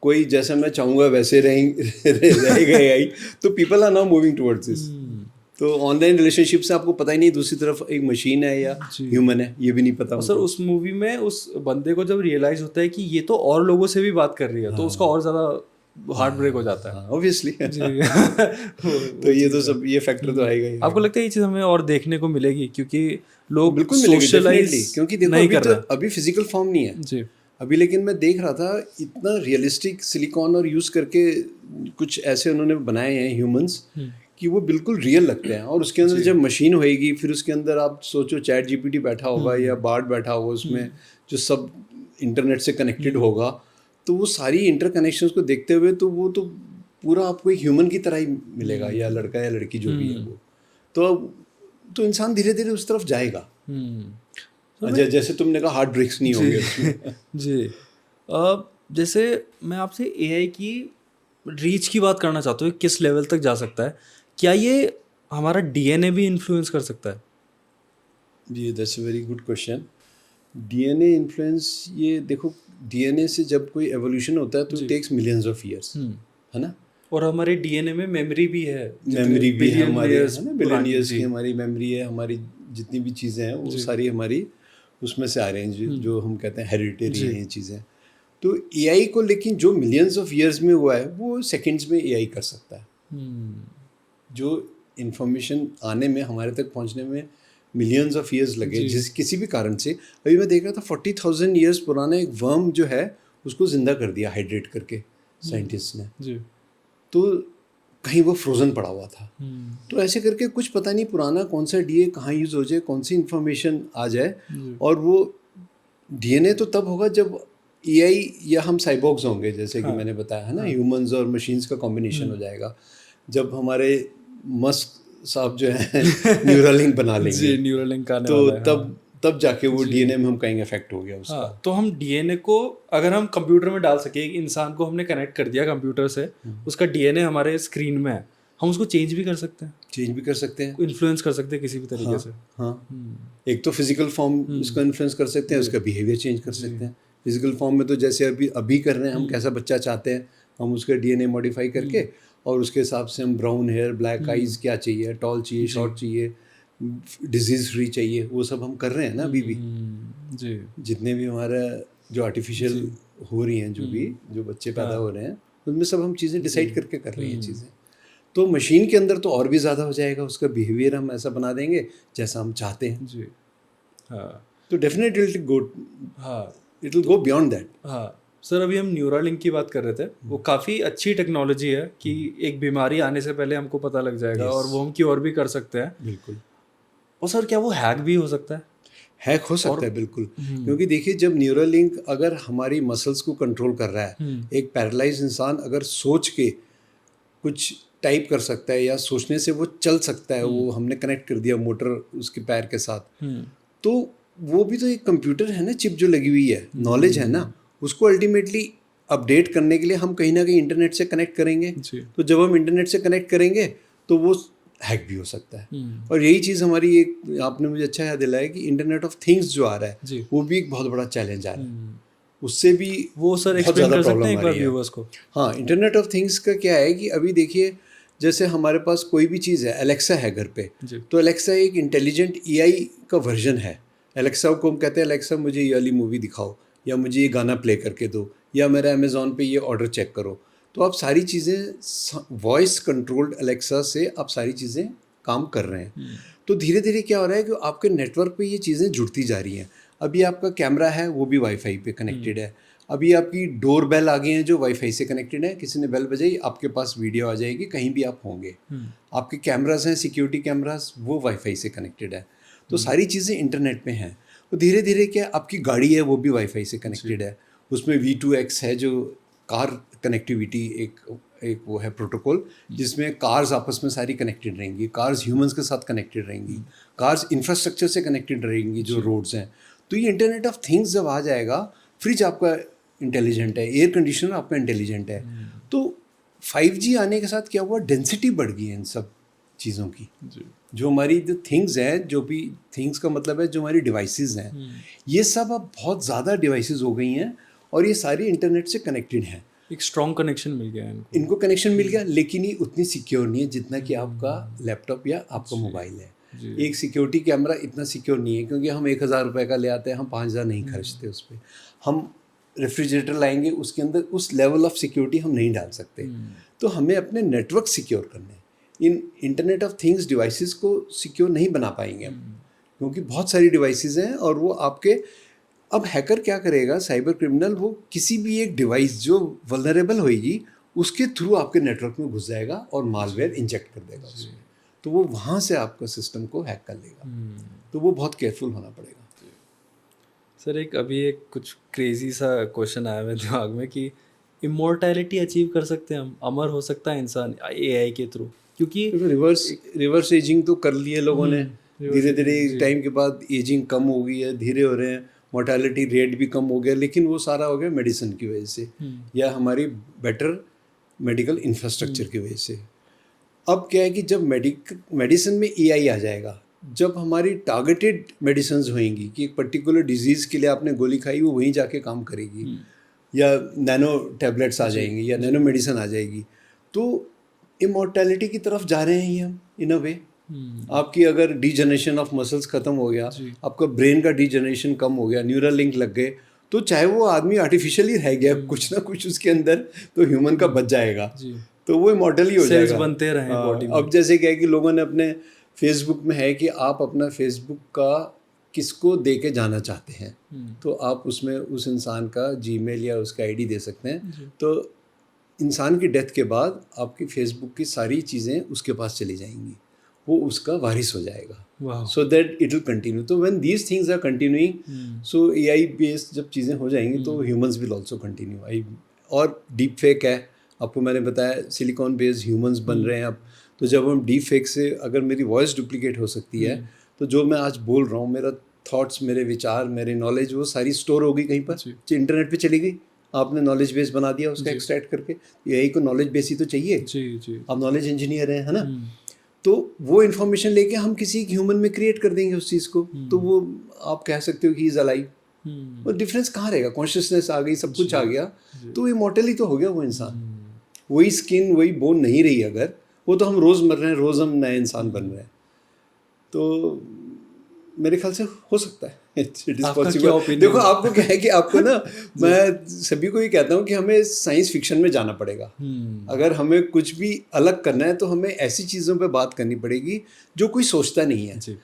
कोई जैसा मैं चाहूँगा वैसे रहेगा AI। तो people are now moving towards this. तो ऑनलाइन रिलेशनशिप से आपको पता ही नहीं दूसरी तरफ एक मशीन है या ह्यूमन है, ये भी नहीं पता। सर उस मूवी में उस बंदे को जब रियलाइज होता है कि ये तो और लोगों से भी बात कर रही है, तो उसका और ज़्यादा हार्ट ब्रेक हो जाता है। ऑब्वियसली। तो ये तो सब ये फैक्टर तो आएगा ही। आपको लगता है ये चीज़ हमें और देखने को मिलेगी? क्योंकि लोग बिल्कुल सोशलाइज क्योंकि देखो नहीं अभी कर तो रहे। अभी फिजिकल फॉर्म नहीं है जी। अभी, लेकिन मैं देख रहा था इतना रियलिस्टिक सिलिकॉन और यूज़ करके कुछ ऐसे उन्होंने बनाए हैं ह्यूमंस कि वो बिल्कुल रियल लगते हैं। और उसके अंदर जब मशीन होएगी, फिर उसके अंदर आप सोचो चैट जीपीटी बैठा होगा या बार्ड बैठा होगा, उसमें जो सब इंटरनेट से कनेक्टेड होगा, तो वो सारी इंटरकनेक्शंस को देखते हुए तो वो तो पूरा आपको एक ह्यूमन की तरह ही मिलेगा, या लड़का या लड़की जो भी है वो। तो इंसान धीरे धीरे उस तरफ जाएगा। जैसे तुमने कहा हार्ट ब्रेक्स नहीं होंगे उसमें। जी। जैसे मैं आपसे एआई की रीच की बात करना चाहता हूँ, किस लेवल तक जा सकता है? क्या ये हमारा डीएनए भी इन्फ्लुएंस कर सकता है? जी, that's a very good question. DNA influence, ये देखो डीएनए से जब कोई एवोल्यूशन होता है तो it takes millions of years, है ना। और हमारे डीएनए में मेमोरी भी है, मेमोरी भी है हमारे, है ना, बिलियन ईयर्स की हमारी मेमोरी है। हमारी जितनी भी चीज़ें हैं वो सारी हमारी उसमें से आ रहे हैं, जो हम कहते हैं हेरिडिटरी हैं ये चीज़ें। तो एआई को लेकिन जो मिलियंस ऑफ ईयर्स में हुआ है वो सेकंड्स में एआई कर सकता है। जो इन्फॉर्मेशन आने में, हमारे तक पहुंचने में मिलियंस ऑफ ईयर्स लगे जिस किसी भी कारण से। अभी मैं देख रहा था 40,000 ईयर्स पुराना एक वर्म जो है उसको जिंदा कर दिया हाइड्रेट करके साइंटिस्ट ने जी। तो कहीं वो फ्रोजन पड़ा हुआ था। तो ऐसे करके कुछ पता नहीं पुराना कौन सा डीए कहाँ यूज़ हो जाए, कौन सी इन्फॉर्मेशन आ जाए। और वो डीएनए तो तब होगा जब एआई या हम साइबॉर्ग्स होंगे, जैसे कि मैंने बताया है ना, ह्यूमंस और मशीन्स का कॉम्बिनेशन हो जाएगा। जब हमारे मस्क साहब जो है न्यूरालिंक बना लेंगे जी, न्यूरालिंक आने तो वाला है, तब जाके वो डीएनए में हम कहेंगे इफेक्ट हो गया उसका। तो हम डीएनए को अगर हम कंप्यूटर में डाल सके, एक इंसान को हमने कनेक्ट कर दिया कंप्यूटर से, उसका डीएनए हमारे स्क्रीन में है, हम उसको चेंज भी कर सकते हैं, इन्फ्लुएंस कर सकते हैं किसी भी तरीके से। हाँ, एक तो फिजिकल फॉर्म उसको इन्फ्लुएंस कर सकते हैं, उसका बिहेवियर चेंज कर सकते हैं। फिजिकल फॉर्म में तो जैसे अभी कर रहे हैं, हम कैसा बच्चा चाहते हैं, हम उसका डीएनए मॉडिफाई करके और उसके हिसाब से हम ब्राउन हेयर, ब्लैक आइज, क्या चाहिए, टॉल चाहिए, शॉर्ट चाहिए, डिजीज फ्री चाहिए, वो सब हम कर रहे हैं ना अभी भी जी। जितने भी हमारा जो आर्टिफिशियल हो रही हैं, जो बच्चे पैदा हो रहे हैं, उनमें सब हम चीज़ें डिसाइड करके कर रही हैं चीज़ें। तो मशीन के अंदर तो और भी ज़्यादा हो जाएगा, उसका बिहेवियर हम ऐसा बना देंगे जैसा हम चाहते हैं जी। हाँ, तो definitely it will go beyond that. हाँ सर, अभी हम न्यूरालिंक की बात कर रहे थे, वो काफ़ी अच्छी टेक्नोलॉजी है कि एक बीमारी आने से पहले हमको पता लग जाएगा और वो हम क्योर भी कर सकते हैं। बिल्कुल। और सर क्या वो हैक भी हो सकता है? हैक हो सकता है बिल्कुल, क्योंकि देखिए जब न्यूरल लिंक अगर हमारी मसल्स को कंट्रोल कर रहा है, एक पैरालाइज इंसान अगर सोच के कुछ टाइप कर सकता है या सोचने से वो चल सकता है, वो हमने कनेक्ट कर दिया मोटर उसके पैर के साथ, तो वो भी तो एक कंप्यूटर है ना, चिप जो लगी हुई है, नॉलेज है ना, उसको अल्टीमेटली अपडेट करने के लिए हम कहीं ना कहीं इंटरनेट से कनेक्ट करेंगे। तो जब हम इंटरनेट से कनेक्ट करेंगे तो वो हैक भी हो सकता है। और यही चीज़ हमारी एक, आपने मुझे अच्छा याद दिलाया कि इंटरनेट ऑफ थिंग्स जो आ रहा है वो भी एक बहुत बड़ा चैलेंज आ रहा है, उससे भी वो सर एक्सप्लेन कर सकते हैं एक बार व्यूअर्स को? हाँ, इंटरनेट ऑफ थिंग्स का क्या है कि अभी देखिए जैसे हमारे पास कोई भी चीज़ है, एलेक्सा है घर पे, तो एलेक्सा एक इंटेलिजेंट एआई का वर्जन है। एलेक्सा को हम कहते हैं एलेक्सा मुझे ये वाली मूवी दिखाओ, या मुझे ये गाना प्ले करके दो, या मेरा अमेज़ॉन पे ये ऑर्डर चेक करो। तो आप सारी चीज़ें वॉइस कंट्रोल्ड एलेक्सा से आप सारी चीज़ें काम कर रहे हैं। तो धीरे धीरे क्या हो रहा है कि आपके नेटवर्क पे ये चीज़ें जुड़ती जा रही हैं। अभी आपका कैमरा है वो भी वाईफाई पे कनेक्टेड है, अभी आपकी डोर बेल आ गई हैं जो वाईफाई से कनेक्टेड है, किसी ने बेल बजाई आपके पास वीडियो आ जाएगी कहीं भी आप होंगे। आपके कैमरास हैं, सिक्योरिटी कैमरास, वो वाईफाई से कनेक्टेड है। तो सारी चीज़ें इंटरनेट पे हैं। तो धीरे धीरे क्या, आपकी गाड़ी है वो भी वाईफाई से कनेक्टेड है, उसमें V2X है जो कार कनेक्टिविटी एक वो है प्रोटोकॉल, जिसमें कार्स आपस में सारी कनेक्टेड रहेंगी, कार्स ह्यूमंस के साथ कनेक्टेड रहेंगी, कार्स इंफ्रास्ट्रक्चर से कनेक्टेड रहेंगी जो रोड्स हैं। तो ये इंटरनेट ऑफ थिंग्स जब आ जाएगा, फ्रिज आपका इंटेलिजेंट है, एयर कंडीशनर आपका इंटेलिजेंट है। तो 5G आने के साथ क्या हुआ, डेंसिटी बढ़ गई है इन सब चीज़ों की। जो हमारी जो थिंग्स हैं, जो भी थिंग्स का मतलब है जो हमारी डिवाइसेस हैं, ये सब अब बहुत ज़्यादा डिवाइसेस हो गई हैं और ये सारी इंटरनेट से कनेक्टेड हैं। एक स्ट्रॉन्ग कनेक्शन मिल गया इनको कनेक्शन मिल गया, लेकिन ये उतनी सिक्योर नहीं है जितना कि आपका लैपटॉप या आपका मोबाइल है। एक सिक्योरिटी कैमरा इतना सिक्योर नहीं है, क्योंकि हम 1000 रुपये का ले आते हैं, हम 5000 नहीं खर्चते उस पर। हम रेफ्रिजरेटर लाएंगे, उसके अंदर उस लेवल ऑफ सिक्योरिटी हम नहीं डाल सकते। तो हमें अपने नेटवर्क सिक्योर करने, इन इंटरनेट ऑफ थिंग्स डिवाइसेस को सिक्योर नहीं बना पाएंगे हम, क्योंकि बहुत सारी डिवाइसेस हैं और वो आपके, अब हैकर क्या करेगा, साइबर क्रिमिनल, वो किसी भी एक डिवाइस जो वल्नरेबल होएगी उसके थ्रू आपके नेटवर्क में घुस जाएगा और मालवेयर इंजेक्ट कर देगा उसमें, तो वो वहाँ से आपका सिस्टम को हैक कर लेगा। तो वो बहुत केयरफुल होना पड़ेगा। सर एक कुछ क्रेजी सा क्वेश्चन आया मेरे दिमाग में कि इमोर्टैलिटी अचीव कर सकते हैं हम, अमर हो सकता है इंसान एआई के थ्रू? क्योंकि रिवर्स एजिंग तो कर लिए लोगों ने, धीरे धीरे टाइम के बाद एजिंग कम हो गई है, धीरे हो रहे हैं, मोर्टेलिटी रेट भी कम हो गया, लेकिन वो सारा हो गया मेडिसिन की वजह से या हमारी बेटर मेडिकल इंफ्रास्ट्रक्चर की वजह से। अब क्या है कि जब मेडिसिन में एआई आ जाएगा, जब हमारी टारगेटेड मेडिसिन होंगी कि एक पर्टिकुलर डिजीज़ के लिए आपने गोली खाई, वो वहीं जाके काम करेगी, या नैनो टैबलेट्स आ जाएंगी या नैनो मेडिसिन आ जाएगी, तो इमॉर्टैलिटी की तरफ जा रहे हैं ये हम इन अ वे। आपकी अगर डीजनरेशन ऑफ मसल्स ख़त्म हो गया, आपका ब्रेन का डीजनरेशन कम हो गया, न्यूरल लिंक लग गए, तो चाहे वो आदमी आर्टिफिशियली रह गया, कुछ ना कुछ उसके अंदर तो ह्यूमन का बच जाएगा, तो वो इमॉर्टल ही हो जाएगा, बनते रहे बॉडी में। अब जैसे क्या है कि लोगों ने अपने फेसबुक में है कि आप अपना फेसबुक का किसको दे के जाना चाहते हैं, तो आप उसमें उस इंसान का जीमेल या उसका आईडी दे सकते हैं। तो इंसान की डेथ के बाद आपकी फेसबुक की सारी चीज़ें उसके पास चली जाएंगी, वो उसका वारिस हो जाएगा, so that it will continue. तो when these things are continuing, so AI based जब चीज़ें हो जाएंगी तो ह्यूमंस विल आल्सो कंटिन्यू। और डीप फेक है, आपको मैंने बताया सिलिकॉन बेस्ड ह्यूमंस बन रहे हैं अब। तो जब हम डीप फेक से अगर मेरी वॉइस डुप्लीकेट हो सकती है, तो जो मैं आज बोल रहा हूँ, मेरा थॉट्स, मेरे विचार, मेरे नॉलेज, वो सारी स्टोर हो गई कहीं पर, इंटरनेट पे चली गई, आपने नॉलेज बेस बना दिया उसका एक्सट्रैक्ट करके। यही को नॉलेज बेस ही तो चाहिए, आप नॉलेज इंजीनियर हैं, है ना। तो वो इन्फॉर्मेशन लेके हम किसी ह्यूमन में क्रिएट कर देंगे उस चीज़ को, तो वो आप कह सकते हो कि इज अलाइव। और डिफरेंस कहाँ रहेगा, कॉन्शियसनेस आ गई, सब कुछ आ गया, तो इमॉर्टल ही तो हो गया वो इंसान। वही स्किन, वही बोन नहीं रही अगर, वो तो हम रोज़ मर रहे हैं, रोज़ हम नए इंसान बन रहे हैं। तो मेरे ख्याल से हो सकता है, इट इज पॉसिबल। देखो आपको क्या है कि आपको ना, मैं सभी को ये कहता हूँ कि हमें साइंस फिक्शन में जाना पड़ेगा। अगर हमें कुछ भी अलग करना है तो हमें ऐसी चीज़ों पे बात करनी पड़ेगी जो कोई सोचता नहीं है।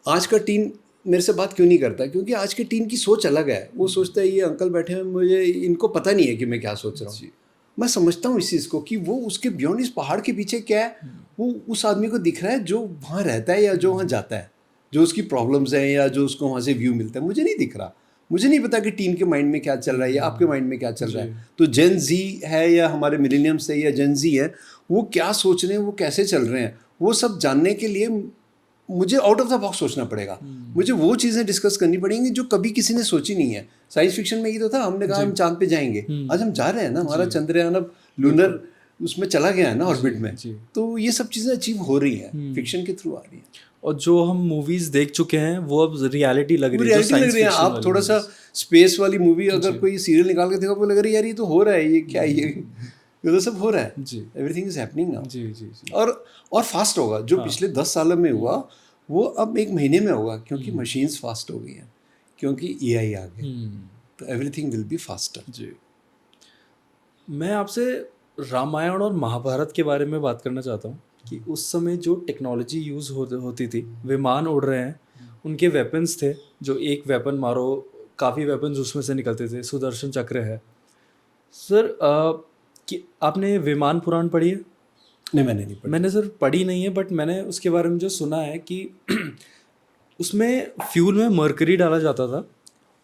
आज का टीन मेरे से बात क्यों नहीं करता, क्योंकि आज के टीन की सोच अलग है। वो सोचता है ये अंकल बैठे हैं, मुझे इनको पता नहीं है कि मैं क्या सोच रहा हूँ। मैं समझता हूँ इस चीज़ को कि वो उसके बियॉन्ड इस पहाड़ के पीछे क्या है, वो उस आदमी को दिख रहा है जो वहाँ रहता है या जो वहाँ जाता है। जो उसकी प्रॉब्लम्स हैं या जो उसको वहाँ से व्यू मिलता है, मुझे नहीं दिख रहा। मुझे नहीं पता कि टीम के माइंड में क्या चल रहा है या आपके माइंड में क्या चल रहा है। तो जेन जी है या हमारे मिलेनियम्स है या जेन जी है, वो क्या सोच रहे हैं, वो कैसे चल रहे हैं, वो सब जानने के लिए मुझे आउट ऑफ द बॉक्स सोचना पड़ेगा। मुझे वो चीज़ें डिस्कस करनी पड़ेंगी जो कभी किसी ने सोची नहीं है। साइंस फिक्शन में ये तो था, हमने कहा हम चांद पे जाएंगे, आज हम जा रहे हैं ना, हमारा चंद्रयान अब लूनर उसमें चला गया है ना, ऑर्बिट में। तो ये सब चीज़ें अचीव हो रही हैं, फिक्शन के थ्रू आ रही हैं। और जो हम मूवीज देख चुके हैं वो अब रियलिटी लग रही है। आप थोड़ा सा स्पेस वाली मूवी अगर कोई सीरियल निकाल के देखो, आपको लग रही है यार ये तो हो रहा है, ये क्या है, ये तो सब हो रहा है, एवरीथिंग इज हैपनिंग नाउ। और फास्ट होगा। जो पिछले 10 सालों में हुआ वो अब 1 महीने में होगा, क्योंकि मशीन्स फास्ट हो गई हैं, क्योंकि एआई आ गई, तो एवरीथिंग विल बी फास्टर। जी, मैं आपसे रामायण और महाभारत के बारे में बात करना चाहता हूँ कि उस समय जो टेक्नोलॉजी यूज़ होती थी, विमान उड़ रहे हैं, उनके वेपन्स थे, जो एक वेपन मारो काफ़ी वेपन्स उसमें से निकलते थे, सुदर्शन चक्र है। सर कि आपने विमान पुराण पढ़ी है? नहीं, मैंने नहीं पढ़ी। मैंने सर पढ़ी नहीं है, बट मैंने उसके बारे में जो सुना है कि उसमें फ्यूल में मरकरी डाला जाता था,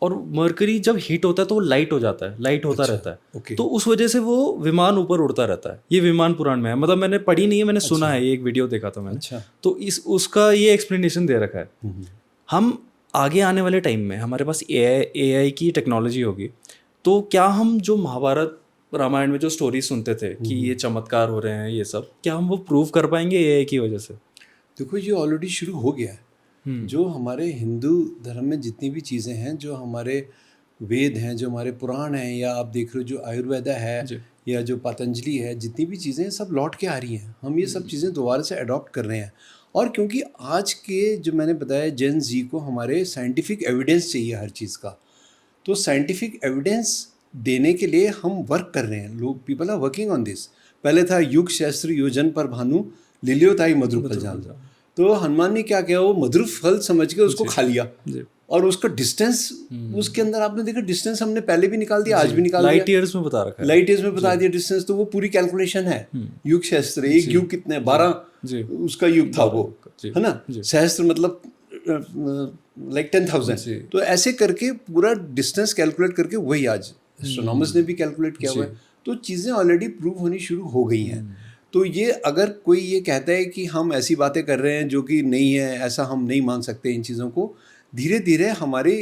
और मरकरी जब हीट होता है तो वो लाइट हो जाता है, लाइट होता रहता है। तो उस वजह से वो विमान ऊपर उड़ता रहता है। ये विमान पुराण में है, मतलब मैंने पढ़ी नहीं है, मैंने सुना है, ये एक वीडियो देखा था मैंने। तो उसका ये एक्सप्लेनेशन दे रखा है। हम आगे आने वाले टाइम में हमारे पास एआई की टेक्नोलॉजी होगी, तो क्या हम जो महाभारत रामायण में जो स्टोरी सुनते थे कि ये चमत्कार हो रहे हैं, ये सब, क्या हम वो प्रूव कर पाएंगे एआई की वजह से? देखो, ये ऑलरेडी शुरू हो गया है। जो हमारे हिंदू धर्म में जितनी भी चीज़ें हैं, जो हमारे वेद हैं, जो हमारे पुराण हैं, या आप देख रहे हो जो आयुर्वेदा है या जो पतंजलि है, जितनी भी चीज़ें सब लौट के आ रही हैं। हम ये सब चीज़ें दोबारा से अडॉप्ट कर रहे हैं। और क्योंकि आज के जो मैंने बताया जेन जी को हमारे साइंटिफिक एविडेंस चाहिए हर चीज़ का, तो साइंटिफिक एविडेंस देने के लिए हम वर्क कर रहे हैं। लोग, people are working on this. पहले था युग सहस्त्र योजन पर भानु लिलियोताई मधुर फल जान। तो हनुमान ने क्या किया, वो मधुर फल समझ के उसको खा लिया, और उसका डिस्टेंस उसके अंदर आपने देखा, डिस्टेंस हमने पहले भी निकाल दिया, आज भी निकाल दिया, लाइट ईयर्स में बता रखा है, लाइट ईयर्स में बता दिया डिस्टेंस। तो वो पूरी कैलकुलेशन है। युग सहस्त्र, एक युग कितने, 12 उसका युग था वो, है ना। सहस्त्र मतलब लाइक 10,000। तो ऐसे करके पूरा डिस्टेंस कैलकुलेट करके वही आज एस्ट्रोनॉमर्स ने भी कैलकुलेट किया हुआ है। तो चीज़ें ऑलरेडी प्रूव होनी शुरू हो गई हैं। तो ये अगर कोई ये कहता है कि हम ऐसी बातें कर रहे हैं जो कि नहीं है, ऐसा हम नहीं मान सकते इन चीज़ों को। धीरे धीरे हमारे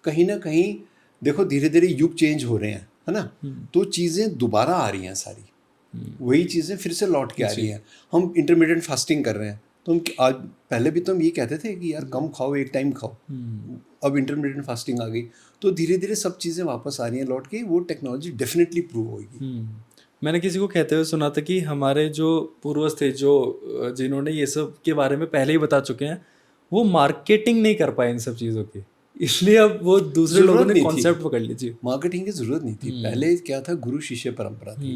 कहीं ना कहीं देखो, धीरे धीरे युग चेंज हो रहे हैं, है ना। तो चीज़ें दोबारा आ रही हैं, सारी वही चीज़ें फिर से लौट के आ रही हैं। हम इंटरमीडिएट फास्टिंग कर रहे हैं, तो हम आज, पहले भी तो हम ये कहते थे कि यार कम खाओ, एक टाइम खाओ। अब इंटरमीडिएट फास्टिंग आ गई, तो धीरे धीरे सब चीज़ें वापस आ रही हैं लौट के। वो टेक्नोलॉजी डेफिनेटली प्रूव होगी। मैंने किसी को कहते हुए सुना था कि हमारे जो पूर्वज थे, जो जिन्होंने ये सब के बारे में पहले ही बता चुके हैं, वो मार्केटिंग नहीं कर पाए इन सब चीज़ों की, इसलिए अब वो दूसरे लोगों ने कॉन्सेप्ट पकड़ लीजिए। मार्केटिंग की जरूरत नहीं थी। पहले क्या था, गुरु शिष्य परंपरा थी।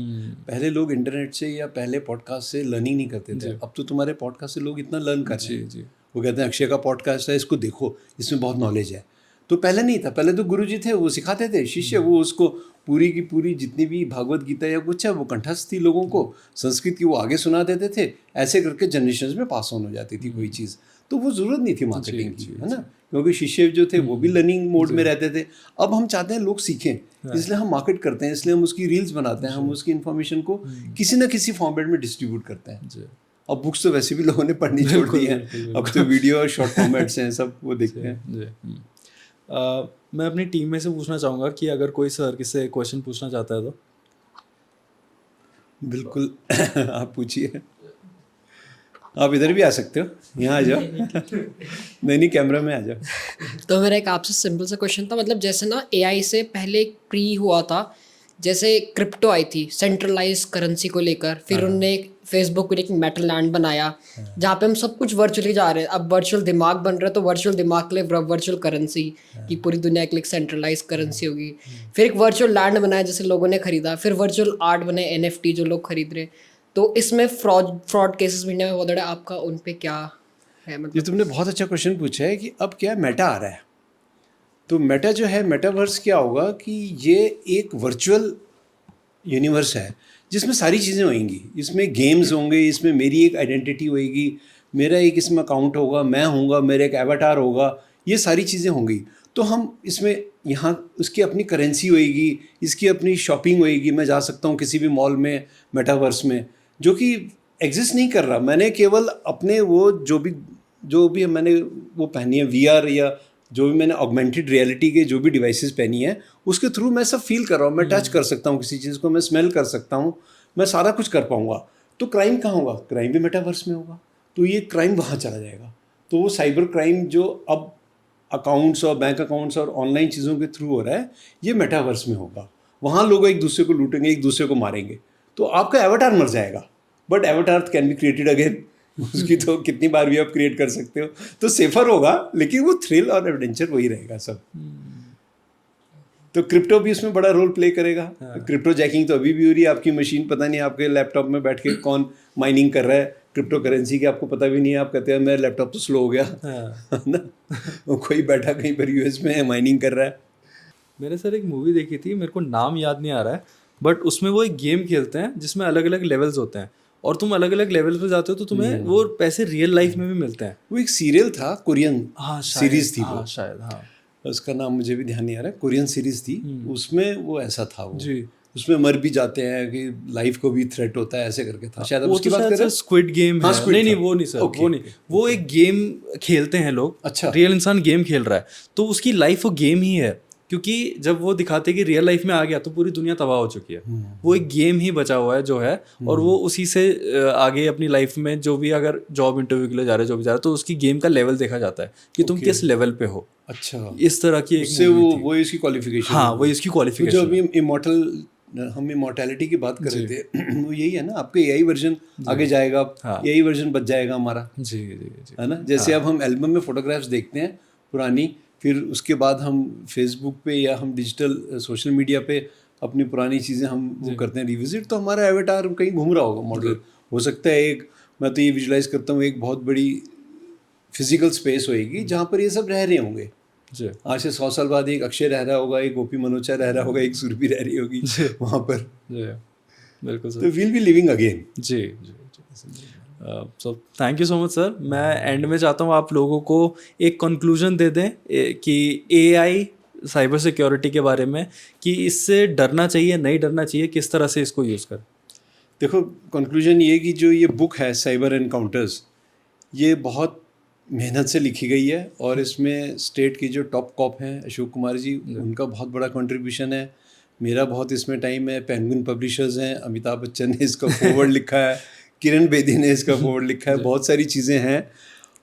पहले लोग इंटरनेट से या पहले पॉडकास्ट से लर्निंग नहीं करते थे। अब तो तुम्हारे पॉडकास्ट से लोग इतना लर्न कर रहे हैं। वो कहते हैं अक्षय का पॉडकास्ट है, इसको देखो, इसमें बहुत नॉलेज है। तो पहले नहीं था। पहले तो गुरुजी थे, वो सिखाते थे, शिष्य वो उसको पूरी की पूरी जितनी भी भागवत गीता या कुछ है वो कंठस्थ थी लोगों को, संस्कृत की वो आगे सुना देते थे। ऐसे करके जनरेशन में पास ऑन हो जाती थी कोई चीज़। तो वो ज़रूरत नहीं थी मार्केटिंग की, है ना, क्योंकि शिष्य जो थे वो भी लर्निंग मोड में रहते थे। अब हम चाहते हैं लोग सीखें, इसलिए हम मार्केट करते हैं, इसलिए हम उसकी रील्स बनाते हैं, हम उसकी इन्फॉर्मेशन को किसी न किसी फॉर्मेट में डिस्ट्रीब्यूट करते हैं। अब बुक्स तो वैसे भी लोगों ने पढ़नी छोड़ दी है, अब तो वीडियो और शॉर्ट फॉर्मेट्स हैं, सब वो देखते हैं। मैं अपनी टीम में से पूछना चाहूँगा कि अगर कोई सर किससे क्वेश्चन पूछना चाहता है तो बिल्कुल आप पूछिए। आप इधर भी आ सकते हो, यहाँ आ जाओ। नहीं, कैमरा में आ जाओ। तो मेरा एक आपसे सिंपल सा क्वेश्चन था, मतलब जैसे ना एआई से पहले एक प्री हुआ था, जैसे क्रिप्टो आई थी सेंट्रलाइज करेंसी को लेकर, फिर उन्होंने फेसबुक पर एक मेटल लैंड बनाया जहाँ पे हम सब कुछ वर्चुअली जा रहे हैं। अब वर्चुअल दिमाग बन रहा है, तो वर्चुअल दिमाग के लिए वर्चुअल करेंसी की पूरी दुनिया के लिए सेंट्रलाइज करेंसी होगी। फिर एक वर्चुअल लैंड बनाया जैसे लोगों ने खरीदा, फिर वर्चुअल आर्ट बने, NFT जो लोग खरीद रहे। तो इसमें फ्रॉड केसेस इंडिया में बहुत बड़ा, आपका उन पे क्या है? मतलब ये तुमने बहुत अच्छा क्वेश्चन पूछा है कि अब क्या मेटा आ रहा है। तो मेटा जो है, मेटावर्स क्या होगा कि ये एक वर्चुअल यूनिवर्स है जिसमें सारी चीज़ें होंगी। इसमें गेम्स होंगे, इसमें मेरी एक आइडेंटिटी होएगी, मेरा एक इसमें अकाउंट होगा, मैं होऊंगा, मेरा एक एवाटार होगा, ये सारी चीज़ें होंगी। तो हम इसमें यहाँ उसकी अपनी करेंसी होएगी, इसकी अपनी शॉपिंग होएगी। मैं जा सकता हूँ किसी भी मॉल में मेटावर्स में, जो कि एग्जिस्ट नहीं कर रहा। मैंने केवल अपने वो जो भी मैंने वो पहनी है VR या जो भी मैंने ऑगमेंटेड रियलिटी के जो भी डिवाइसेस पहनी है, उसके थ्रू मैं सब फील कर रहा हूँ। मैं टच कर सकता हूँ किसी चीज़ को, मैं स्मेल कर सकता हूँ, मैं सारा कुछ कर पाऊँगा। तो क्राइम कहाँ होगा? क्राइम भी मेटावर्स में होगा। तो ये क्राइम वहाँ चला जाएगा। तो वो साइबर क्राइम जो अब अकाउंट्स और बैंक अकाउंट्स और ऑनलाइन चीज़ों के थ्रू हो रहा है, ये मेटावर्स में होगा। वहाँ लोग एक दूसरे को लूटेंगे, एक दूसरे को मारेंगे। तो आपका एवाटार मर जाएगा, but Avatar can be created again. उसकी तो कितनी बार भी आप क्रिएट कर सकते हो। तो सेफर होगा, लेकिन वो थ्रिल और एडवेंचर वही रहेगा सब। तो क्रिप्टो भी उसमें बड़ा रोल प्ले करेगा। क्रिप्टो जैकिंग तो अभी भी हो रही है। आपकी मशीन पता नहीं आपके लैपटॉप में बैठ के कौन माइनिंग कर रहा है क्रिप्टो करेंसी की, आपको पता भी नहीं है। आप कहते हैं मेरा लैपटॉप तो स्लो हो गया ना, वो कोई बैठा कहीं पर US में माइनिंग कर रहा है। मैंने सर एक मूवी देखी थी, मेरे को नाम याद नहीं आ रहा है, बट उसमें वो एक गेम खेलते हैं जिसमें अलग अलग लेवल्स होते हैं, और तुम अलग अलग लेवल पे जाते हो तो तुम्हें वो पैसे रियल लाइफ में भी मिलते हैं। वो एक सीरियल था, कोरियन सीरीज थी वो, शायद, हाँ, उसका नाम मुझे भी ध्यान नहीं आ रहा है। कोरियन सीरीज थी, उसमें वो ऐसा था वो जी। उसमें मर भी जाते हैं कि लाइफ को भी थ्रेट होता है, ऐसे करके था शायद। वो उसकी तो बात कर रहे हैं? स्क्विड गेम हाँ, है। Squid नहीं था। वो नहीं सर, Okay, वो नहीं। वो एक गेम खेलते हैं लोग। अच्छा। रियल इंसान गेम खेल रहा है, तो उसकी लाइफ वो गेम ही है। क्योंकि जब वो दिखाते हैं कि रियल लाइफ में आ गया तो पूरी दुनिया तबाह हो चुकी है। वो एक गेम ही बचा हुआ है जो है, और वो उसी से आगे अपनी लाइफ में जो भी अगर जॉब इंटरव्यू के लिए जा रहे हैं, जो भी जा रहे हैं, तो उसकी गेम का लेवल देखा जाता है कि तुम किस लेवल पे हो। अच्छा, इस तरह की एक उससे वो इसकी क्वालिफिकेशन। हाँ, वो इसकी जो क्वालिफिकेशन। अभी हम इमॉर्टैलिटी की बात कर रहे थे, वो यही है ना, आपका AI वर्जन आगे जाएगा, AI वर्जन बच जाएगा हमारा। जी जी जी, है ना। जैसे अब हम एल्बम में फोटोग्राफ्स देखते हैं पुरानी, फिर उसके बाद हम फेसबुक पे या हम डिजिटल सोशल मीडिया पे अपनी पुरानी चीज़ें हम वो करते हैं रिविजिट, तो हमारा एवेटार कहीं घूम रहा होगा मॉडल। हो सकता है एक, मैं तो ये विजुलाइज करता हूँ, एक बहुत बड़ी फिजिकल स्पेस होएगी जहाँ पर ये सब रह रहे होंगे। आज से 100 साल बाद एक अक्षय रह रहा होगा, एक गोपी मनोचा रह रहा होगा, एक सुरभि रह रही होगी वहाँ पर। बिल्कुल सर। तो विल बी लिविंग अगेन। जी जी। So thank you so much sir. मैं एंड में चाहता हूँ आप लोगों को एक कंक्लूजन दे दें कि AI साइबर सिक्योरिटी के बारे में, कि इससे डरना चाहिए, नहीं डरना चाहिए, किस तरह से इसको यूज़ करें। देखो, कंक्लूजन ये कि जो ये बुक है साइबर एनकाउंटर्स, ये बहुत मेहनत से लिखी गई है, और इसमें स्टेट की जो टॉप कॉप हैं अशोक कुमार जी, उनका बहुत बड़ा कंट्रीब्यूशन है। मेरा बहुत इसमें टाइम है। पेंगुइन पब्लिशर्स हैं, अमिताभ बच्चन ने इसका फॉरवर्ड लिखा है, किरण बेदी ने इसका फॉरवर्ड लिखा है, बहुत सारी चीज़ें हैं।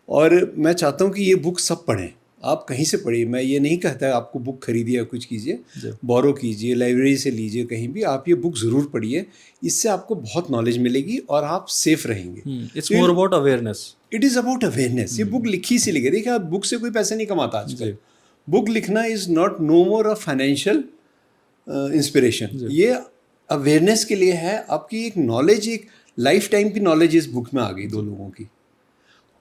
और मैं चाहता हूँ कि ये बुक सब पढ़ें, आप कहीं से पढ़िए। मैं ये नहीं कहता आपको बुक खरीदिए या कुछ कीजिए, बोरो कीजिए, लाइब्रेरी से लीजिए, कहीं भी आप ये बुक ज़रूर पढ़िए। इससे आपको बहुत नॉलेज मिलेगी और आप सेफ रहेंगे। It's more about awareness. It is about awareness. ये बुक लिखी सी लिखी। देखिए, आप बुक से कोई पैसे नहीं कमाता आजकल। बुक लिखना is not know more a financial inspiration. ये अवेयरनेस के लिए है। आपकी एक नॉलेज, एक लाइफ टाइम की नॉलेज इस बुक में आ गई 2 लोगों की।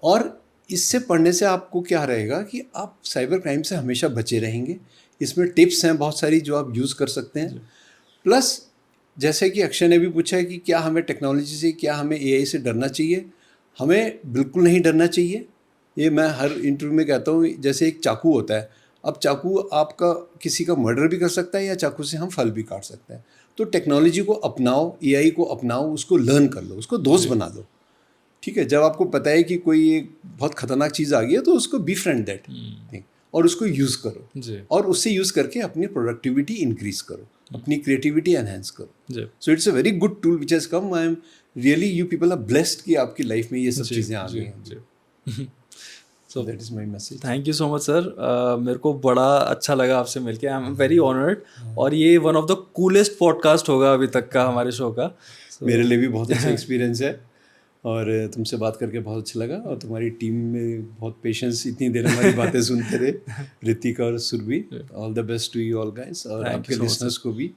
और इससे पढ़ने से आपको क्या रहेगा कि आप साइबर क्राइम से हमेशा बचे रहेंगे। इसमें टिप्स हैं बहुत सारी जो आप यूज़ कर सकते हैं। प्लस जैसे कि अक्षय ने भी पूछा है कि क्या हमें टेक्नोलॉजी से, क्या हमें AI से डरना चाहिए। हमें बिल्कुल नहीं डरना चाहिए। ये मैं हर इंटरव्यू में कहता हूँ, जैसे एक चाकू होता है। अब चाकू आपका किसी का मर्डर भी कर सकता है, या चाकू से हम फल भी काट सकते हैं। तो टेक्नोलॉजी को अपनाओ, AI को अपनाओ, उसको लर्न कर लो, उसको दोस्त बना दो। ठीक है, जब आपको पता है कि कोई एक बहुत खतरनाक चीज़ आ गई है, तो उसको बी फ्रेंड दैट थिंग, और उसको यूज़ करो, और उससे यूज़ करके अपनी प्रोडक्टिविटी इंक्रीज करो, अपनी क्रिएटिविटी एनहेंस करो। So it's a very good tool which has come. I am really, you people are blessed कि आपकी लाइफ में ये सब चीज़ें आ गई हैं। So that is my message. Thank you so much sir. मेरे को बड़ा अच्छा लगा आपसे मिलके। I am very honoured. और ये one of the coolest podcast होगा अभी तक का हमारे शो का। मेरे लिए भी बहुत अच्छा एक्सपीरियंस है, और तुमसे बात करके बहुत अच्छा लगा। और तुम्हारी टीम में बहुत पेशेंस, इतनी देर हमारी बातें सुनते रहे, ऋतिका और Surabhi. All the best to you all guys, और आपके लिसनर्स को भी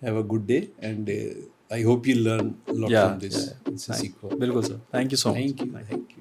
have a good day, and I hope you learn lot from this. बिल्कुल सर। Thank you so much. Thank you.